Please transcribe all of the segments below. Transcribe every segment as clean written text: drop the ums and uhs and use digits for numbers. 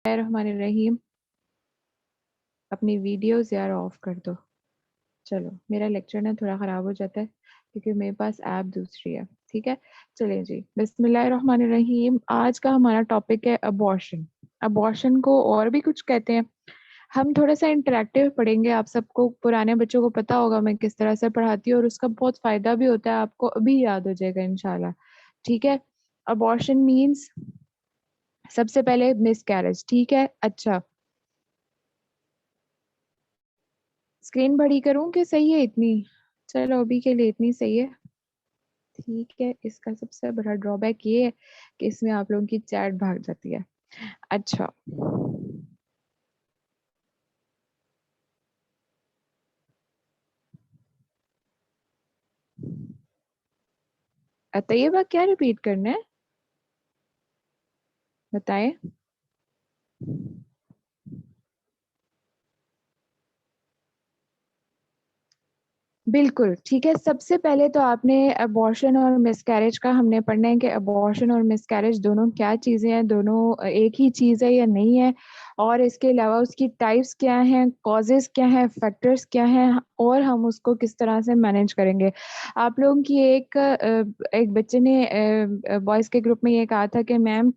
बिस्मिल्लाहिर्रहमानिर्रहीम। अपनी वीडियोस यार ऑफ कर दो। चलो, मेरा लेक्चर ना थोड़ा ख़राब हो जाता है क्योंकि मेरे पास ऐप दूसरी है। ठीक है, चलें जी। बिस्मिल्लाहिर्रहमानिर्रहीम। आज का हमारा टॉपिक है अबॉर्शन। अबॉर्शन को और भी कुछ कहते हैं। हम थोड़ा सा इंटरेक्टिव पढ़ेंगे। आप सबको, पुराने बच्चों को पता होगा मैं किस तरह से पढ़ाती हूँ और उसका बहुत फ़ायदा भी होता है, आपको अभी याद हो जाएगा इंशाल्लाह। ठीक है, अबॉर्शन मीन्स सबसे पहले मिसकैरेज। ठीक है, अच्छा स्क्रीन बड़ी करूँ कि सही है इतनी? चलो अभी के लिए इतनी सही है। ठीक है, इसका सबसे बड़ा ड्रॉबैक ये है कि इसमें आप लोगों की चैट भाग जाती है। अच्छा, तैयबा क्या रिपीट करना है, बताएं। बिल्कुल, ठीक है। सबसे पहले तो आपने अबॉर्शन और मिसकैरेज का हमने पढ़ना है कि अबॉर्शन और मिसकैरेज दोनों क्या चीज़ें हैं, दोनों एक ही चीज़ है या नहीं है, और इसके अलावा उसकी टाइप्स क्या हैं, कॉजेज़ क्या हैं, फैक्टर्स क्या हैं, और हम उसको किस तरह से मैनेज करेंगे। आप लोगों की एक बच्चे ने बॉयज़ के ग्रुप में ये कहा था कि मैम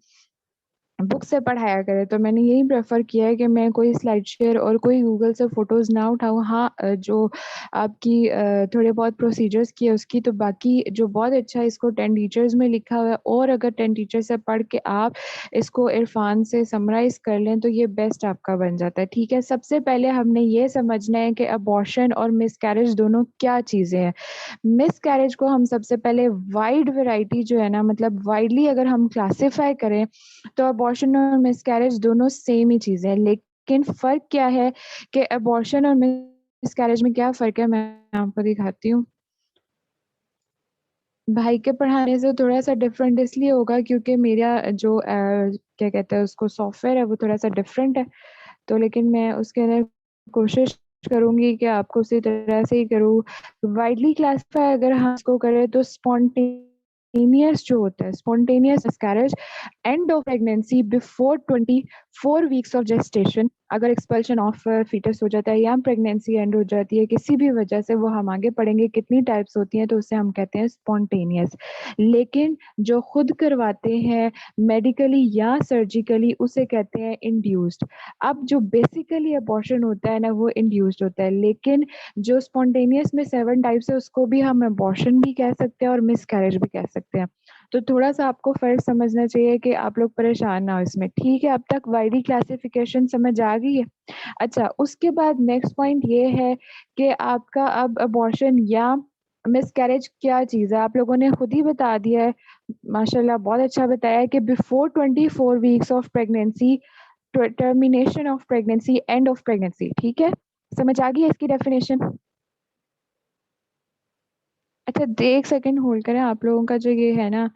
बुक से पढ़ाया करें, तो मैंने यही प्रेफ़र किया है कि मैं कोई स्लाइड शेयर और कोई गूगल से फ़ोटोज़ ना उठाऊँ। हाँ, जो आपकी थोड़े बहुत प्रोसीजर्स की है उसकी, तो बाकी जो बहुत अच्छा है इसको 10 टीचर्स में लिखा हुआ है, और अगर 10 टीचर से पढ़ के आप इसको इरफ़ान से समराइज़ कर लें तो ये बेस्ट आपका बन जाता है। ठीक है, सबसे पहले हमने ये समझना है कि अबॉर्शन और मिसकैरेज दोनों क्या चीज़ें हैं। मिसकैरेज को हम सबसे पहले वाइड वैरायटी जो है ना, मतलब वाइडली अगर हम क्लासिफ़ाई करें तो अबॉर्शन और मिसकैरेज दोनों सेम ही चीज़ें हैं, लेकिन फ़र्क क्या है कि अबॉर्शन और मिसकैरेज में क्या फ़र्क है, मैं आपको दिखाती हूँ। भाई के पढ़ाने से थोड़ा-सा डिफ़रेंट इसलिए होगा क्योंकि मेरा जो क्या कहते हैं उसको, सॉफ्टवेयर है वो थोड़ा-सा डिफ़रेंट है। तो लेकिन मैं उसके अंदर कोशिश करूँगी कि आपको उसी तरह से ही करूँ। वाइडली क्लासिफ़ाई अगर हम इसको करें तो स्पॉन्टेनियस जो होता है, spontaneous miscarriage, and of pregnancy before 24 weeks of gestation, अगर एक्सपल्शन ऑफ फीटस हो जाता है या प्रेगनेंसी एंड हो जाती है किसी भी वजह से, वो हम आगे पढ़ेंगे कितनी टाइप्स होती हैं, तो उसे हम कहते हैं स्पॉन्टेनियस। लेकिन जो खुद करवाते हैं मेडिकली या सर्जिकली उसे कहते हैं इंड्यूस्ड। अब जो बेसिकली अबॉर्शन होता है ना वो इंड्यूस्ड होता है, लेकिन जो स्पॉन्टेनियस में 7 टाइप्स है उसको भी हम अबॉर्शन भी कह सकते हैं और मिसकैरेज भी कह सकते हैं। तो थोड़ा-सा आपको फ़र्क समझना चाहिए कि आप लोग परेशान ना हो इसमें, ठीक है? अब तक वाइडली क्लासिफ़िकेशन समझ आ गई है? अच्छा, उसके बाद नेक्स्ट पॉइंट ये है कि आपका अब अबॉर्शन या मिसकैरेज क्या चीज़ है? आप लोगों ने खुद ही बता दिया है, माशाल्लाह बहुत अच्छा बताया है कि before 24 weeks of pregnancy, termination of pregnancy, and of pregnancy. ठीक है, समझ आ गई है इसकी डेफिनेशन? अच्छा, एक सेकंड होल्ड करें। आप लोगों का जो ये है ना,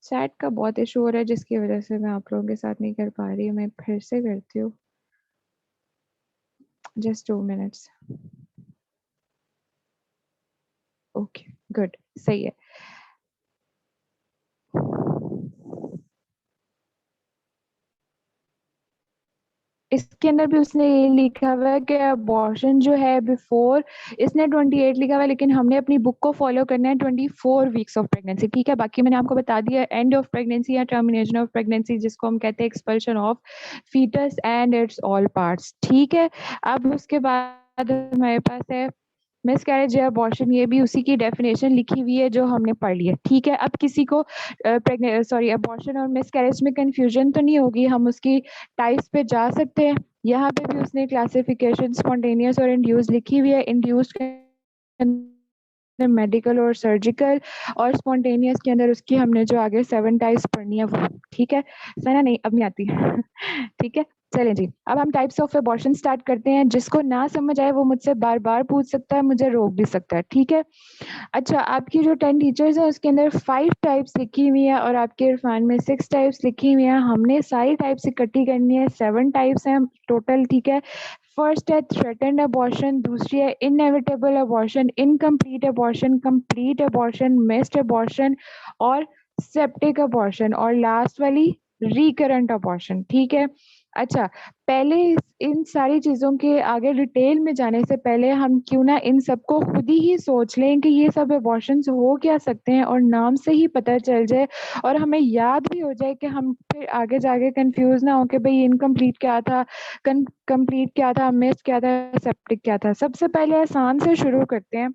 चैट का बहुत इशू हो रहा है जिसकी वजह से मैं आप लोगों के साथ नहीं कर पा रही हूँ। मैं फिर से करती हूँ, जस्ट 2 मिनट्स। ओके, गुड, सही है। इसके अंदर भी उसने ये लिखा हुआ है कि अबॉर्शन जो है बिफोर, इसने 28 लिखा हुआ है लेकिन हमने अपनी बुक को फॉलो करना है 24 वीक्स ऑफ प्रेगनेंसी। ठीक है, बाकी मैंने आपको बता दिया एंड ऑफ प्रेगनेंसी या टर्मिनेशन ऑफ प्रेगनेंसी, जिसको हम कहते हैं expulsion of foetus and its all parts. ठीक है, अब उसके बाद हमारे पास है मिसकैरेज या अबॉर्शन, ये भी उसी की डेफिनेशन लिखी हुई है जो हमने पढ़ ली है। ठीक है, अब किसी को अबॉर्शन और मिसकैरेज में कन्फ्यूजन तो नहीं होगी, हम उसकी टाइप्स पे जा सकते हैं। यहाँ पे भी उसने क्लासिफिकेशन स्पॉन्टेनियस और इंड्यूस लिखी हुई है। इंड्यूस के अंदर मेडिकल और सर्जिकल, और स्पॉन्टेनियस के अंदर उसकी हमने जो आगे 7 टाइप्स पढ़नी है वो। ठीक है, सना नहीं अब नहीं आती। ठीक है, चलें जी। अब हम टाइप्स ऑफ अबॉर्शन स्टार्ट करते हैं। जिसको ना समझ आए वो मुझसे बार-बार पूछ सकता है, मुझे रोक भी सकता है। ठीक है? अच्छा, आपकी जो 10 टीचर्स हैं उसके अंदर 5 टाइप्स लिखी हुई है और आपके इरफान में 6 टाइप्स लिखी हुई हैं। हमने सारी टाइप्स इकट्ठी करनी है, 7 टाइप्स हैं टोटल। ठीक है? फर्स्ट है थ्रेटन्ड अबॉर्शन, दूसरी है inevitable abortion, incomplete abortion, complete abortion, missed abortion और सेप्टिक अबॉर्शन, और लास्ट वाली रिकरेंट अबॉर्शन, ठीक है। अच्छा, पहले इन सारी चीज़ों के आगे डिटेल में जाने से पहले हम क्यों ना इन सबको खुद ही सोच लें कि ये सब अबॉर्शंस हो क्या सकते हैं और नाम से ही पता चल जाए और हमें याद भी हो जाए कि हम फिर आगे जाके कन्फ्यूज़ ना हो कि भई इनकम्प्लीट क्या था, कंप्लीट क्या था, मिस क्या था, सेप्टिक क्या था। सबसे पहले आसान से शुरू करते हैं।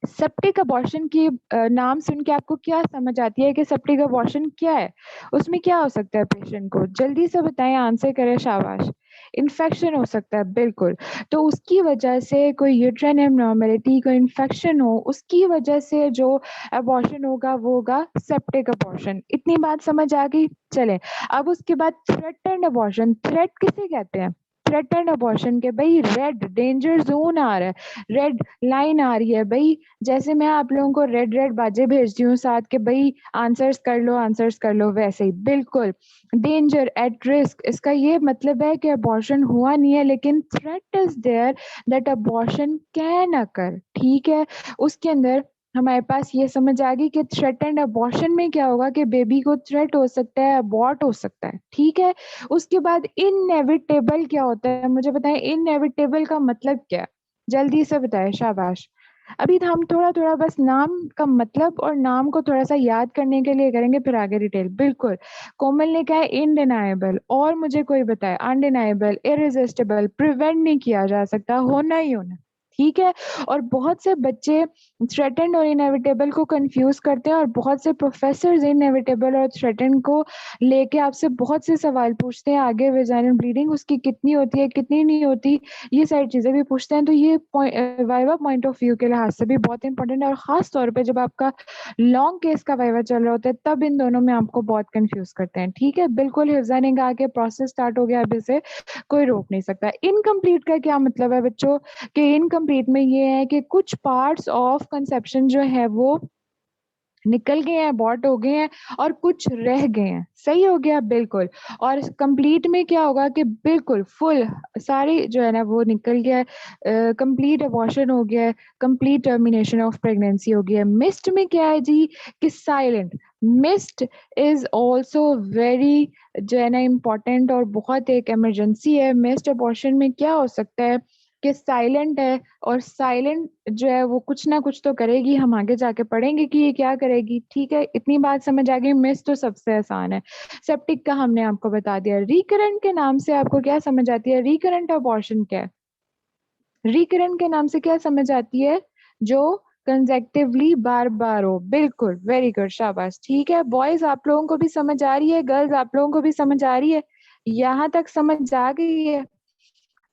सेप्टिक अबॉर्शन की नाम सुन के आपको क्या समझ आती है कि सेप्टिक अबॉर्शन क्या है? उसमें क्या हो सकता है पेशेंट को? जल्दी से बताएँ, आंसर करें, शाबाश। इन्फेक्शन हो सकता है, बिल्कुल। तो उसकी वजह से कोई यूट्राइन एब्नॉर्मैलिटी, कोई इन्फेक्शन हो, उसकी वजह से जो अबॉर्शन होगा वो होगा सेप्टिक अबॉर्शन। इतनी बात समझ आ गई? चलें, अब उसके बाद थ्रेटेंड अबॉर्शन, थ्रेट किसे कहते हैं? थ्रेटेंड अबॉर्शन के भई रेड डेंजर ज़ोन आ रहा है, रेड लाइन आ रही है भई, जैसे मैं आप लोगों को रेड रेड बाजें भेजती हूँ साथ के भई आंसर्स कर लो वैसे ही, बिल्कुल। डेंजर, एट रिस्क, इसका ये मतलब है कि अबॉर्शन हुआ नहीं है लेकिन threat is there that abortion can occur, ठीक है? उसके अंदर हमारे पास ये समझ आ गई कि थ्रेटेंड अबॉर्शन में क्या होगा कि बेबी को थ्रेट हो सकता है, अबॉर्ट हो सकता है, ठीक है? उसके बाद इनएविटेबल क्या होता है? मुझे बताएँ इनएविटेबल का मतलब क्या है? जल्दी से बताएँ, शाबाश। अभी तो हम थोड़ा-थोड़ा बस नाम का मतलब और नाम को थोड़ा-सा याद करने के लिए करेंगे, फिर आगे डिटेल। बिल्कुल, कोमल ने कहा है इनडिनायबल, और मुझे कोई बताए अनडिनायबल, इर्रेसिस्टिबल, प्रिवेंट नहीं किया जा सकता, होना ही होना, ठीक है? और बहुत से बच्चे थ्रेटेंड और इनएविटेबल को कन्फ्यूज़ करते हैं और बहुत से प्रोफ़ेसर्स इनएविटेबल और थ्रेटेंड को लेके आपसे बहुत से सवाल पूछते हैं, आगे वेजाइनल ब्लीडिंग उसकी कितनी होती है, कितनी नहीं होती, ये सारी चीज़ें भी पूछते हैं। तो ये वाइवा पॉइंट ऑफ व्यू के लिहाज से भी बहुत इम्पोर्टेंट है और ख़ास तौर पे जब आपका लॉन्ग केस का वाइवा चल रहा होता है, तब इन दोनों में आपको बहुत कन्फ्यूज़ करते हैं, ठीक है? बिल्कुल, हिफ़्ज़ा ने कहा कि प्रोसेस स्टार्ट हो गया, अब इसे कोई रोक नहीं सकता। इनकम्प्लीट का क्या मतलब है बच्चों? कि इनकम्प्लीट में ये है कि कुछ पार्ट्स ऑफ कंसेप्शन जो है वो निकल गए हैं, अबॉर्ट हो गए हैं और कुछ रह गए हैं। सही हो गया? बिल्कुल। और कंप्लीट में क्या होगा कि बिल्कुल फुल सारी जो है ना वो निकल गया है, कंप्लीट अबॉर्शन हो गया है, कंप्लीट टर्मिनेशन ऑफ प्रेगनेंसी हो गया है। मिस्ड में क्या है जी कि silent. Missed is also very जो है ना इम्पोर्टेंट और बहुत एक इमरजेंसी है। मिस्ड अबॉर्शन में क्या हो सकता है कि साइलेंट है और साइलेंट जो है वो कुछ ना कुछ तो करेगी, हम आगे जाके पढ़ेंगे कि ये क्या करेगी, ठीक है? इतनी बात समझ आ गई, मिस तो सबसे आसान है। सेप्टिक का हमने आपको बता दिया। रिकरेंट के नाम से आपको क्या समझ आती है? रिकरेंट अबॉर्शन क्या है? रिकरेंट के नाम से क्या समझ आती है? जो कंसेक्टिवली बार-बार हो। बिल्कुल, वेरी गुड, शाबाश। ठीक है, बॉयज़ आप लोगों को भी समझ आ रही है? गर्ल्स आप लोगों को भी समझ आ रही है? यहाँ तक समझ आ गई है?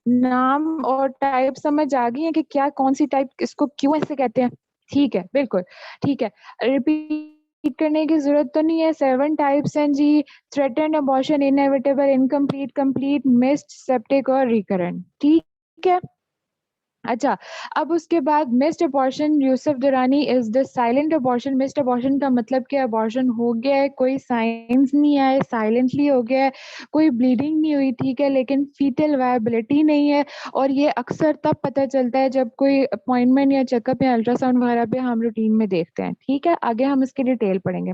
नाम और टाइप समझ आ गई है कि क्या कौन-सी टाइप इसको क्यों ऐसे कहते हैं? ठीक है, बिल्कुल, ठीक है। रिपीट करने की ज़रूरत तो नहीं है, 7 टाइप्स हैं जी, threatened, abortion, inevitable, incomplete, complete, missed, septic और रिकरेंट, ठीक है? अच्छा, अब उसके बाद मिस्ड अबॉर्शन यूसुफ दुरानी is the silent abortion. Missed abortion का मतलब कि अबॉर्शन हो गया है, कोई साइन्स नहीं आए, साइलेंटली हो गया है, कोई ब्लीडिंग नहीं हुई, ठीक है, लेकिन फीटल वायबिलिटी नहीं है और ये अक्सर तब पता चलता है जब कोई अपॉइंटमेंट या चेकअप या अल्ट्रासाउंड वगैरह पे हम रूटीन में देखते हैं, ठीक है? आगे हम इसकी डिटेल पढ़ेंगे।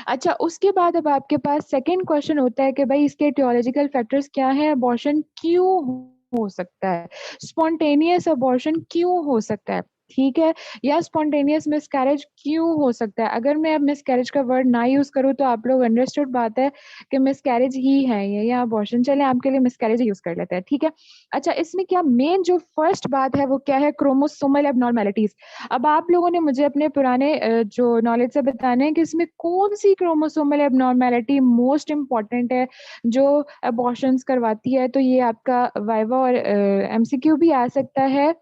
अच्छा, उसके बाद अब आपके पास सेकंड क्वेश्चन होता है कि भई इसके एटियोलॉजिकल फैक्टर्स क्या हैं? अबॉर्शन क्यों हो सकता है? स्पॉन्टेनियस अबॉर्शन क्यों हो सकता है? ठीक है? या स्पॉन्टेनियस मिसकैरेज क्यों हो सकता है? अगर मैं अब मिसकैरेज का वर्ड ना यूज़ करूँ तो आप लोग अंडरस्टूड बात है कि मिसकैरेज ही है ये या अबॉर्शन, चलें आपके लिए मिसकैरेज ही यूज़ कर लेते हैं, ठीक है? अच्छा, इसमें क्या मेन जो फर्स्ट बात है वो क्या है? क्रोमोसोमल एब्नॉर्मैलिटीज़। अब आप लोगों ने मुझे अपने पुराने जो नॉलेज से बताना है कि इसमें कौन-सी क्रोमोसोमल एब्नॉर्मैलिटी मोस्ट इम्पोर्टेंट है, जो अबॉर्शंस करवाती है? तो ये आपका वाइवा और एमसीक्यू भी आ सकता है।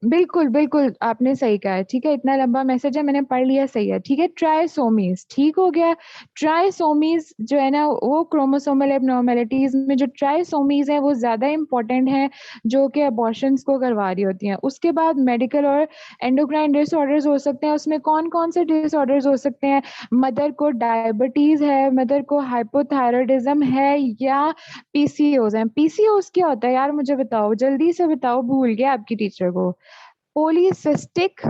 बिल्कुल, बिल्कुल, आपने सही कहा है, ठीक है? इतना लंबा मैसेज है, मैंने पढ़ लिया, सही है, ठीक है? ट्राइसोमीज़, ठीक हो गया? ट्राइसोमीज़ जो है ना, वो क्रोमोसोमल एब्नॉर्मैलिटीज़ में जो ट्राइसोमीज़ हैं, वो ज़्यादा इम्पोर्टेंट हैं, जो कि अबॉर्शंस को करवा रही होती हैं। उसके बाद मेडिकल और एंडोक्राइन डिसऑर्डर्स हो सकते हैं, उसमें कौन-कौन से डिसऑर्डर्स हो सकते हैं? मदर को डायबिटीज़ है, मदर को हाइपोथायरॉयडिज़म है या पीसीओज़ हैं। पीसीओज़ क्या होता है यार मुझे बताओ, जल्दी से बताओ, भूल गया आपकी टीचर को। Polycystic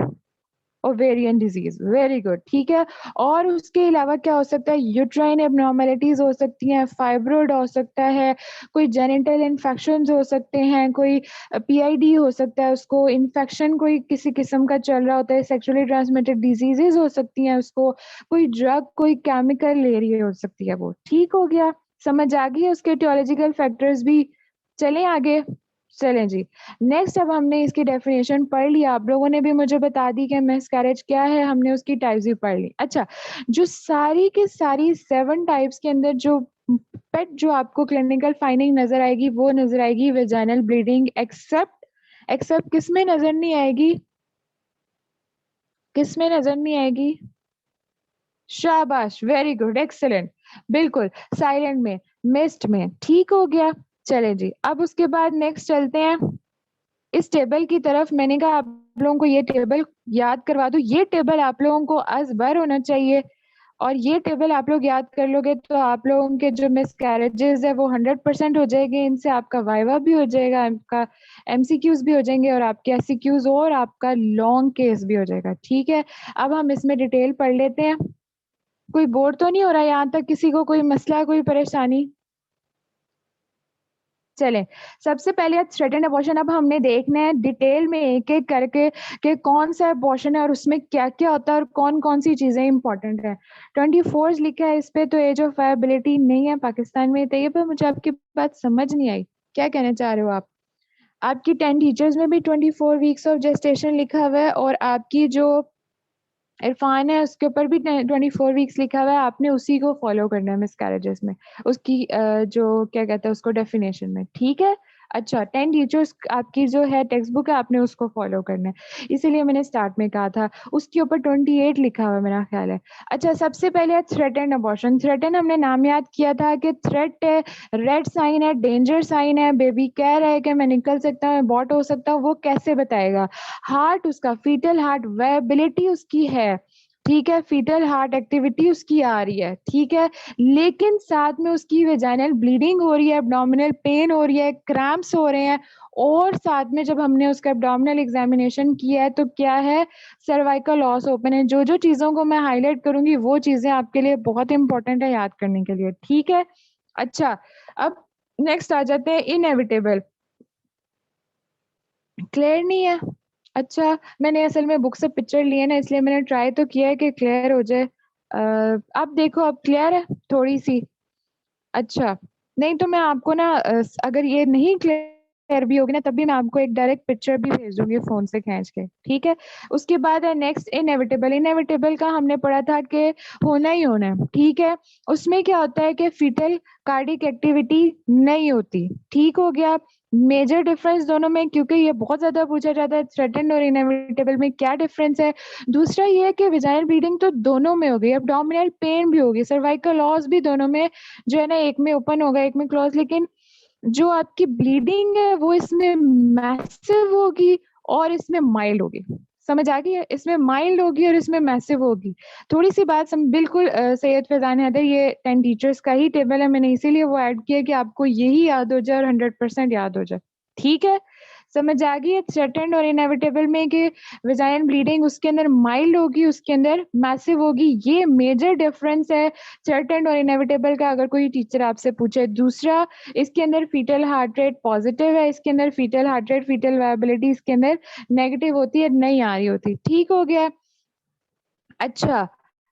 ovarian disease, very good, ठीक है। और उसके अलावा क्या हो सकता है, यूट्राइन एबनॉर्मेलिटीज हो सकती हैं, फाइब्रोइड हो सकता है, कोई जेनिटल इन्फेक्शंस हो सकते हैं, कोई पीआईडी हो सकता है, उसको इन्फेक्शन कोई किसी किस्म का चल रहा होता है, सेक्सुअली ट्रांसमिटेड डिजीजेस हो सकती हैं, उसको कोई ड्रग कोई केमिकल ले रही हो सकती है, वो ठीक हो गया। समझ आ गई है उसके टियोलॉजिकल फैक्टर्स भी। चलें आगे, चलें जी। नेक्स्ट, अब हमने इसकी डेफिनेशन पढ़ ली, आप लोगों ने भी मुझे बता दी कि मिसकैरेज क्या है, हमने उसकी टाइप्स भी पढ़ ली। अच्छा, जो सारी की सारी 7 टाइप्स के अंदर जो पेट जो आपको क्लिनिकल फाइंडिंग नजर आएगी वो नजर आएगी वेजाइनल ब्लीडिंग, एक्सेप्ट एक्सेप्ट किस में नजर नहीं आएगी, किस में नजर नहीं आएगी? शाबाश, वेरी गुड, एक्सीलेंट, बिल्कुल साइलेंट में, मिस्ट में, ठीक हो गया। चले जी, अब उसके बाद नेक्स्ट चलते हैं इस टेबल की तरफ। मैंने कहा आप लोगों को ये टेबल याद करवा दूं, ये टेबल आप लोगों को अज़बर होना चाहिए, और ये टेबल आप लोग याद कर लोगे तो आप लोगों के जो मिसकैरेजेस है वो 100% हो जाएंगे, इनसे आपका वाइवा भी हो जाएगा, आपका एमसीक्यूज भी हो जाएंगे, और आपके एससीक्यूज, और आपका लॉन्ग केस भी हो जाएगा, ठीक है। अब हम इसमें डिटेल पढ़ लेते हैं। कोई बोर तो नहीं हो रहा यहाँ तक, किसी को कोई मसला कोई परेशानी? चलें, सबसे पहले थ्रेटेंड अबॉर्शन अब हमने देखना है डिटेल में एक एक करके कि कौन सा अबॉर्शन है और उसमें क्या क्या होता है और कौन कौन सी चीजें इंपॉर्टेंट है। 24 लिखा है इस पे, तो एज ऑफ वायबिलिटी नहीं है पाकिस्तान में, तो ये पर मुझे आपकी बात समझ नहीं आई, क्या कहना चाह रहे हो आप? आपकी 10 टीचर्स में भी 24 वीक्स ऑफ जेस्टेशन लिखा हुआ है, और आपकी जो इरफान है उसके ऊपर भी 24 वीक्स लिखा हुआ है, आपने उसी को फॉलो करना है मिसकैरेजेस में, उसकी जो क्या कहते हैं उसको डेफिनेशन में, ठीक है। अच्छा, 10 टीचर्स आपकी जो है टेक्स्ट बुक है, आपने उसको फॉलो करना है, इसीलिए मैंने स्टार्ट में कहा था। उसके ऊपर 28 लिखा हुआ है मेरा ख्याल है। अच्छा, सबसे पहले थ्रेटेंड अबॉर्शन। थ्रेटेंड हमने नाम याद किया था कि थ्रेट है, रेड साइन है, डेंजर साइन है, बेबी कह रहा है कि मैं निकल सकता हूँ, अबॉर्ट हो सकता हूँ, वो कैसे बताएगा? हार्ट उसका फीटल हार्ट वायबिलिटी उसकी है, ठीक है, फीटल हार्ट एक्टिविटी उसकी आ रही है, ठीक है, लेकिन साथ में उसकी वेजाइनल ब्लीडिंग हो रही है, एब्डोमिनल पेन हो रही है, क्रैम्प्स हो रहे हैं, और साथ में जब हमने उसका एब्डोमिनल एग्जामिनेशन किया है तो क्या है, सर्वाइकल लॉस ओपन है। जो जो चीजों को मैं हाईलाइट करूंगी वो चीजें आपके लिए बहुत इंपॉर्टेंट है याद करने के लिए, ठीक है। अच्छा, अब नेक्स्ट आ जाते हैं इनएविटेबल। क्लियर नहीं है? अच्छा, मैंने असल में बुक से पिक्चर लिए ना, इसलिए मैंने ट्राई तो किया है कि क्लियर हो जाए। अब देखो, अब क्लियर है थोड़ी सी? अच्छा, नहीं तो मैं आपको ना अगर ये नहीं क्लियर भी होगी ना तब भी मैं आपको एक डायरेक्ट पिक्चर भी भेज दूंगी फोन से खींच के, ठीक है। उसके बाद है नेक्स्ट इनएविटेबल। इनएविटेबल का हमने पढ़ा था कि होना ही होना है, ठीक है। उसमें क्या होता है कि फीटल कार्डिक एक्टिविटी नहीं होती, ठीक हो गया। मेजर डिफरेंस दोनों में, क्योंकि ये बहुत ज्यादा पूछा जाता है, थ्रेटेंड और इनएविटेबल में क्या डिफरेंस है। दूसरा ये है कि वेजाइनल ब्लीडिंग तो दोनों में होगी, एब्डोमिनल पेन भी होगी, सर्वाइकल लॉस भी दोनों में जो है ना, एक में ओपन होगा एक में क्लोज, लेकिन जो आपकी ब्लीडिंग है वो इसमें मैसिव होगी और इसमें माइल्ड होगी। समझ आ गई है? इसमें माइल्ड होगी और इसमें मैसिव होगी। थोड़ी सी बात बिल्कुल सैयद फैजान हैदर, ये 10 टीचर्स का ही टेबल है, मैंने इसीलिए वो ऐड किया कि आपको यही याद हो जाए और 100% याद हो जाए, ठीक है। समझ आ गई है थ्रेटेंड और इनएविटेबल में कि वेजाइनल ब्लीडिंग उसके अंदर माइल्ड होगी, उसके अंदर मैसिव होगी, ये मेजर डिफरेंस है थ्रेटेंड और इनएविटेबल का, अगर कोई टीचर आपसे पूछे। दूसरा, इसके अंदर फीटल हार्ट रेट पॉजिटिव है, इसके अंदर foetal heart rate foetal viability इसके अंदर नेगेटिव होती है, नहीं आ रही होती, ठीक हो गया। अच्छा,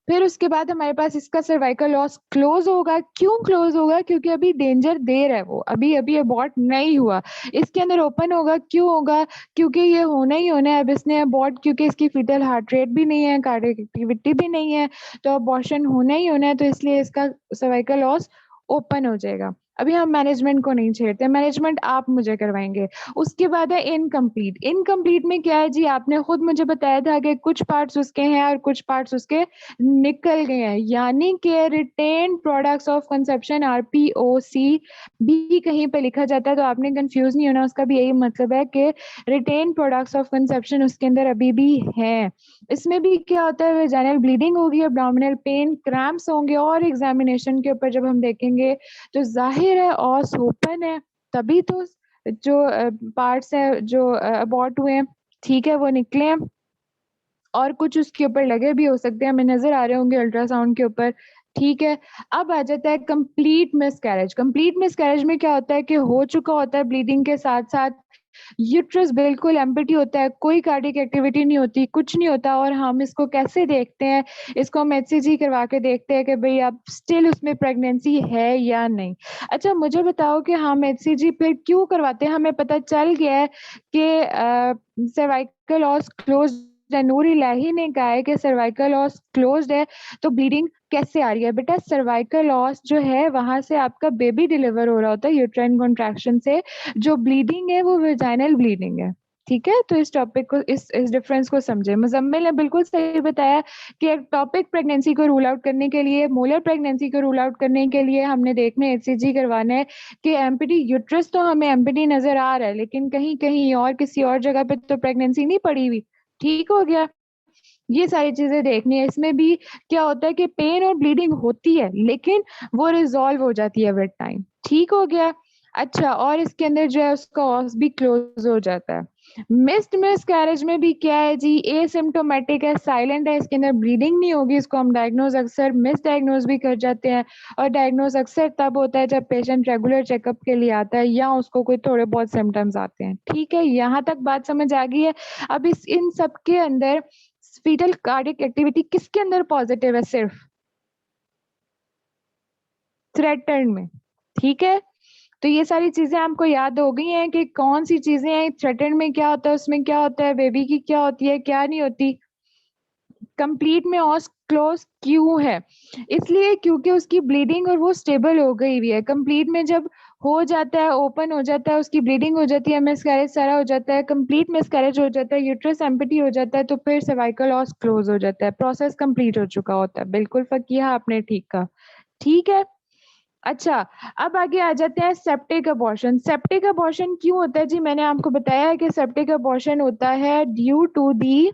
फिर उसके बाद हमारे पास इसका सर्वाइकल लॉस क्लोज होगा। क्यों क्लोज होगा? क्योंकि अभी डेंजर देर है, वो अभी अभी अबॉर्ट नहीं हुआ। इसके अंदर ओपन होगा, क्यों होगा? क्योंकि ये होना ही होना है, अब इसने अबॉर्ट, क्योंकि इसकी फीटल हार्ट रेट भी नहीं है, कार्डियक एक्टिविटी भी नहीं है, तो अबॉर्शन होना ही होना है, तो इसलिए इसका सर्वाइकल लॉस ओपन हो जाएगा। अभी हम मैनेजमेंट को नहीं छेड़ते, मैनेजमेंट आप मुझे करवाएंगे। उसके बाद है इनकम्प्लीट। इनकम्प्लीट में क्या है जी, आपने खुद मुझे बताया था कि कुछ पार्ट्स उसके हैं और कुछ पार्ट्स उसके निकल गए हैं, यानी कि रिटेन प्रोडक्ट्स ऑफ कंसेप्शन आरपीओसी भी कहीं पे लिखा जाता है, तो आपने कंफ्यूज नहीं होना, उसका भी यही मतलब है कि रिटेन प्रोडक्ट्स ऑफ कंसेप्शन उसके अंदर अभी भी है। इसमें भी क्या होता है, वेजाइनल ब्लीडिंग होगी, अब्डोमिनल पेन, क्रैम्प्स होंगे, और एग्जामिनेशन के ऊपर जब हम देखेंगे तो जाहिर है ऑस ओपन है, तभी तो जो पार्ट्स है जो अबॉर्ट हुए हैं, ठीक है, वो निकले हैं। और कुछ उसके ऊपर लगे भी हो सकते हैं, हमें नज़र आ रहे होंगे अल्ट्रासाउंड के ऊपर, ठीक है। अब आ जाता है कंप्लीट मिसकैरेज। कंप्लीट मिसकैरेज में क्या होता है कि हो चुका होता है ब्लीडिंग के साथ-साथ, यूट्रस बिल्कुल एम्प्टी होता है, कोई कार्डियक एक्टिविटी नहीं होती, कुछ नहीं होता और हम इसको कैसे देखते हैं? इसको हम एचसीजी करवा के देखते हैं कि भई अब स्टिल उसमें प्रेगनेंसी है या नहीं। अच्छा मुझे बताओ कि हम एचसीजी फिर क्यों करवाते हैं? हमें पता चल गया है कि सर्वाइकल ऑस क्लोज़्ड है, नूर इलाही ने कहा है कि सर्वाइकल ऑस क्लोज़्ड है, तो ब्लीडिंग कैसे आ रही है? बेटा सर्वाइकल ऑस जो है वहाँ से आपका बेबी डिलीवर हो रहा होता है यूट्राइन कॉन्ट्रैक्शन से, जो ब्लीडिंग है वो वेजाइनल ब्लीडिंग है, ठीक है? तो इस टॉपिक को इस डिफरेंस को समझें। मुज़म्मिल ने बिल्कुल सही बताया कि एक्टोपिक प्रेगनेंसी को रूल आउट करने के लिए, मोलर प्रेगनेंसी को रूल आउट करने के लिए हमने देखना है एचसीजी करवाना है कि एम्प्टी यूट्रस तो हमें एम्प्टी नज़र आ रहा है, लेकिन कहीं-कहीं और किसी और जगह पे तो प्रेगनेंसी नहीं पड़ी हुई, ठीक हो गया? ये सारी चीज़ें देखनी है। इसमें भी क्या होता है कि पेन और ब्लीडिंग होती है, लेकिन वो रिज़ॉल्व हो जाती है विद टाइम, ठीक हो गया? अच्छा और इसके अंदर जो है उसका ऑस भी क्लोज़ हो जाता है। मिस्ड मिसकैरेज में भी क्या है जी, एसिम्प्टोमेटिक है, साइलेंट है, इसके अंदर ब्लीडिंग नहीं होगी, इसको हम डायग्नोज़ अक्सर मिसडायग्नोज़ भी कर जाते हैं और डायग्नोज़ अक्सर तब होता है जब पेशेंट रेगुलर चेकअप के लिए आता है या उसको कोई थोड़े बहुत सिम्पटम्स आते हैं, ठीक है? यहाँ तक बात समझ आ गई है? अब इन सब के अंदर फीटल कार्डियक एक्टिविटी किसके अंदर पॉजिटिव है सिर्फ? थ्रेटन्ड में, ठीक है? तो ये सारी चीज़ें आपको याद हो गई हैं कि कौन-सी चीज़ें हैं, थ्रेटन्ड में क्या होता है, उसमें क्या होता है, बेबी की क्या होती है, क्या नहीं होती। कंप्लीट में ऑस क्लोज़ क्यों है? इसलिए क्योंकि उसकी ब्लीडिंग और वो स्टेबल हो गई हुई है। कंप्लीट में जब हो जाता है, ओपन हो जाता है, उसकी ब्लीडिंग हो जाती है, मिसकैरेज सारा हो जाता है, कंप्लीट मिसकैरेज हो जाता है, यूट्रस एम्प्टी हो जाता है, तो फिर सर्वाइकल ऑस क्लोज़ हो जाता है। प्रोसेस कंप्लीट हो चुका होता है। बिल्कुल फ़कीहा आपने ठीक कहा। ठीक है? अच्छा, अब आगे आ जाते हैं सेप्टिक अबॉर्शन। सेप्टिक अबॉर्शन क्यों होता है जी? मैंने आपको बताया है कि सेप्टिक अबॉर्शन होता है ड्यू टू दी,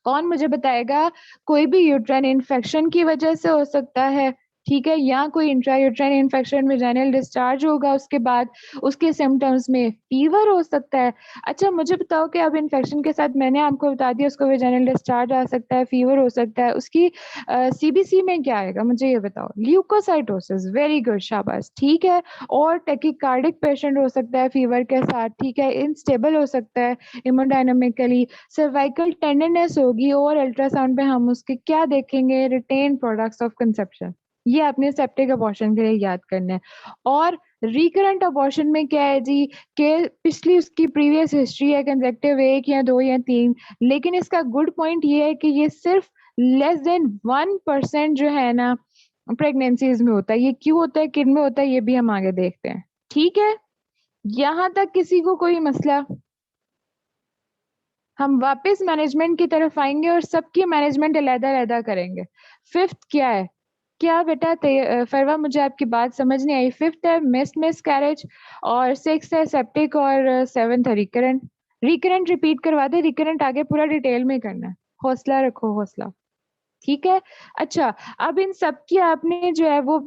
कौन मुझे बताएगा? कोई भी यूट्राइन इन्फेक्शन की वजह से हो सकता है, ठीक है? या कोई इंट्रा-यूट्राइन इन्फेक्शन वेजाइनल डिस्चार्ज होगा उसके बाद, उसके सिम्पटम्स में फीवर हो सकता है। अच्छा मुझे बताओ कि अब इन्फेक्शन के साथ मैंने आपको बता दिया उसको वेजाइनल डिस्चार्ज आ सकता है, फीवर हो सकता है, उसकी सीबीसी में क्या आएगा मुझे ये बताओ? ल्यूकोसाइटोसिस, वेरी गुड शाबाश, ठीक है? और टैकिकार्डिक पेशेंट हो सकता है फीवर के साथ, ठीक है? अनस्टेबल हो सकता है हेमोडायनामिकली, सर्वाइकल टेंडरनेस होगी और अल्ट्रासाउंड पे हम उसके क्या देखेंगे? Retained products of conception. ये आपने सेप्टिक अबॉर्शन के लिए याद करना है। और रिकरेंट अबॉर्शन में क्या है जी कि पिछली उसकी प्रीवियस हिस्ट्री है कंसेक्टिव 1 या 2 या 3, लेकिन इसका गुड पॉइंट ये है कि ये सिर्फ लेस देन 1% जो है ना प्रेगनेंसीज़ में होता है। ये क्यों होता है, किन में होता है, ये भी हम आगे देखते हैं। ठीक है? यहाँ तक किसी को कोई मसला? हम वापस मैनेजमेंट की तरफ आएँगे और सबकी मैनेजमेंट अलग-अलग करेंगे। 5th क्या है? क्या बेटा फरवा मुझे आपकी बात समझ नहीं आई। 5th है मिस्ड मिसकैरेज और 6th है सेप्टिक और 7th है रिकरेंट। रिकरेंट रिपीट करवा दें, रिकरेंट आगे पूरा डिटेल में करना है। हौसला रखो, हौसला। ठीक है? अच्छा, अब इन सब की आपने जो है वो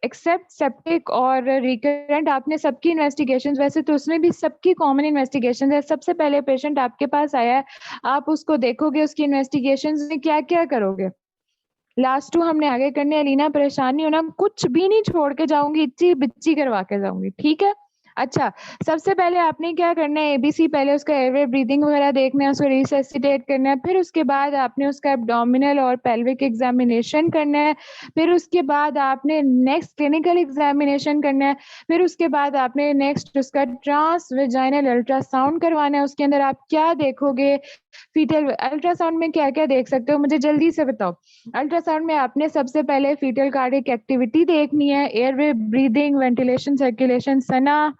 एक्सेप्ट सेप्टिक और रिकरेंट आपने सबकी इन्वेस्टिगेशंस, वैसे तो उसमें भी सबकी कॉमन इन्वेस्टिगेशंस है। सबसे पहले पेशेंट आपके पास आया है, आप उसको देखोगे, उसकी इन्वेस्टिगेशंस में क्या-क्या करोगे? लास्ट 2 हमने आगे करने हैं, अलीना परेशान नहीं होना, कुछ भी नहीं छोड़ के जाऊँगी, इच्ची-बिच्ची करवा के जाऊँगी, ठीक है? अच्छा, सबसे पहले आपने क्या करना है एबीसी, पहले उसका एयरवे ब्रीथिंग वगैरह देखना है, उसको रिससिटेट करना है, फिर उसके बाद आपने उसका एब्डोमिनल और पेल्विक एग्ज़ामिनेशन करना है, फिर उसके बाद आपने नेक्स्ट क्लिनिकल एग्ज़ामिनेशन करना है, फिर उसके बाद आपने नेक्स्ट उसका ट्रांसवेजाइनल अल्ट्रासाउंड करवाना है, उसके अंदर आप क्या देखोगे? फीटल अल्ट्रासाउंड में क्या-क्या देख सकते हो? मुझे जल्दी से बताओ। अल्ट्रासाउंड में आपने सबसे पहले फीटल कार्डियक एक्टिविटी देखनी है, एयरवे, ब्रीथिंग, वेंटिलेशन, सर्कुलेशन, सना।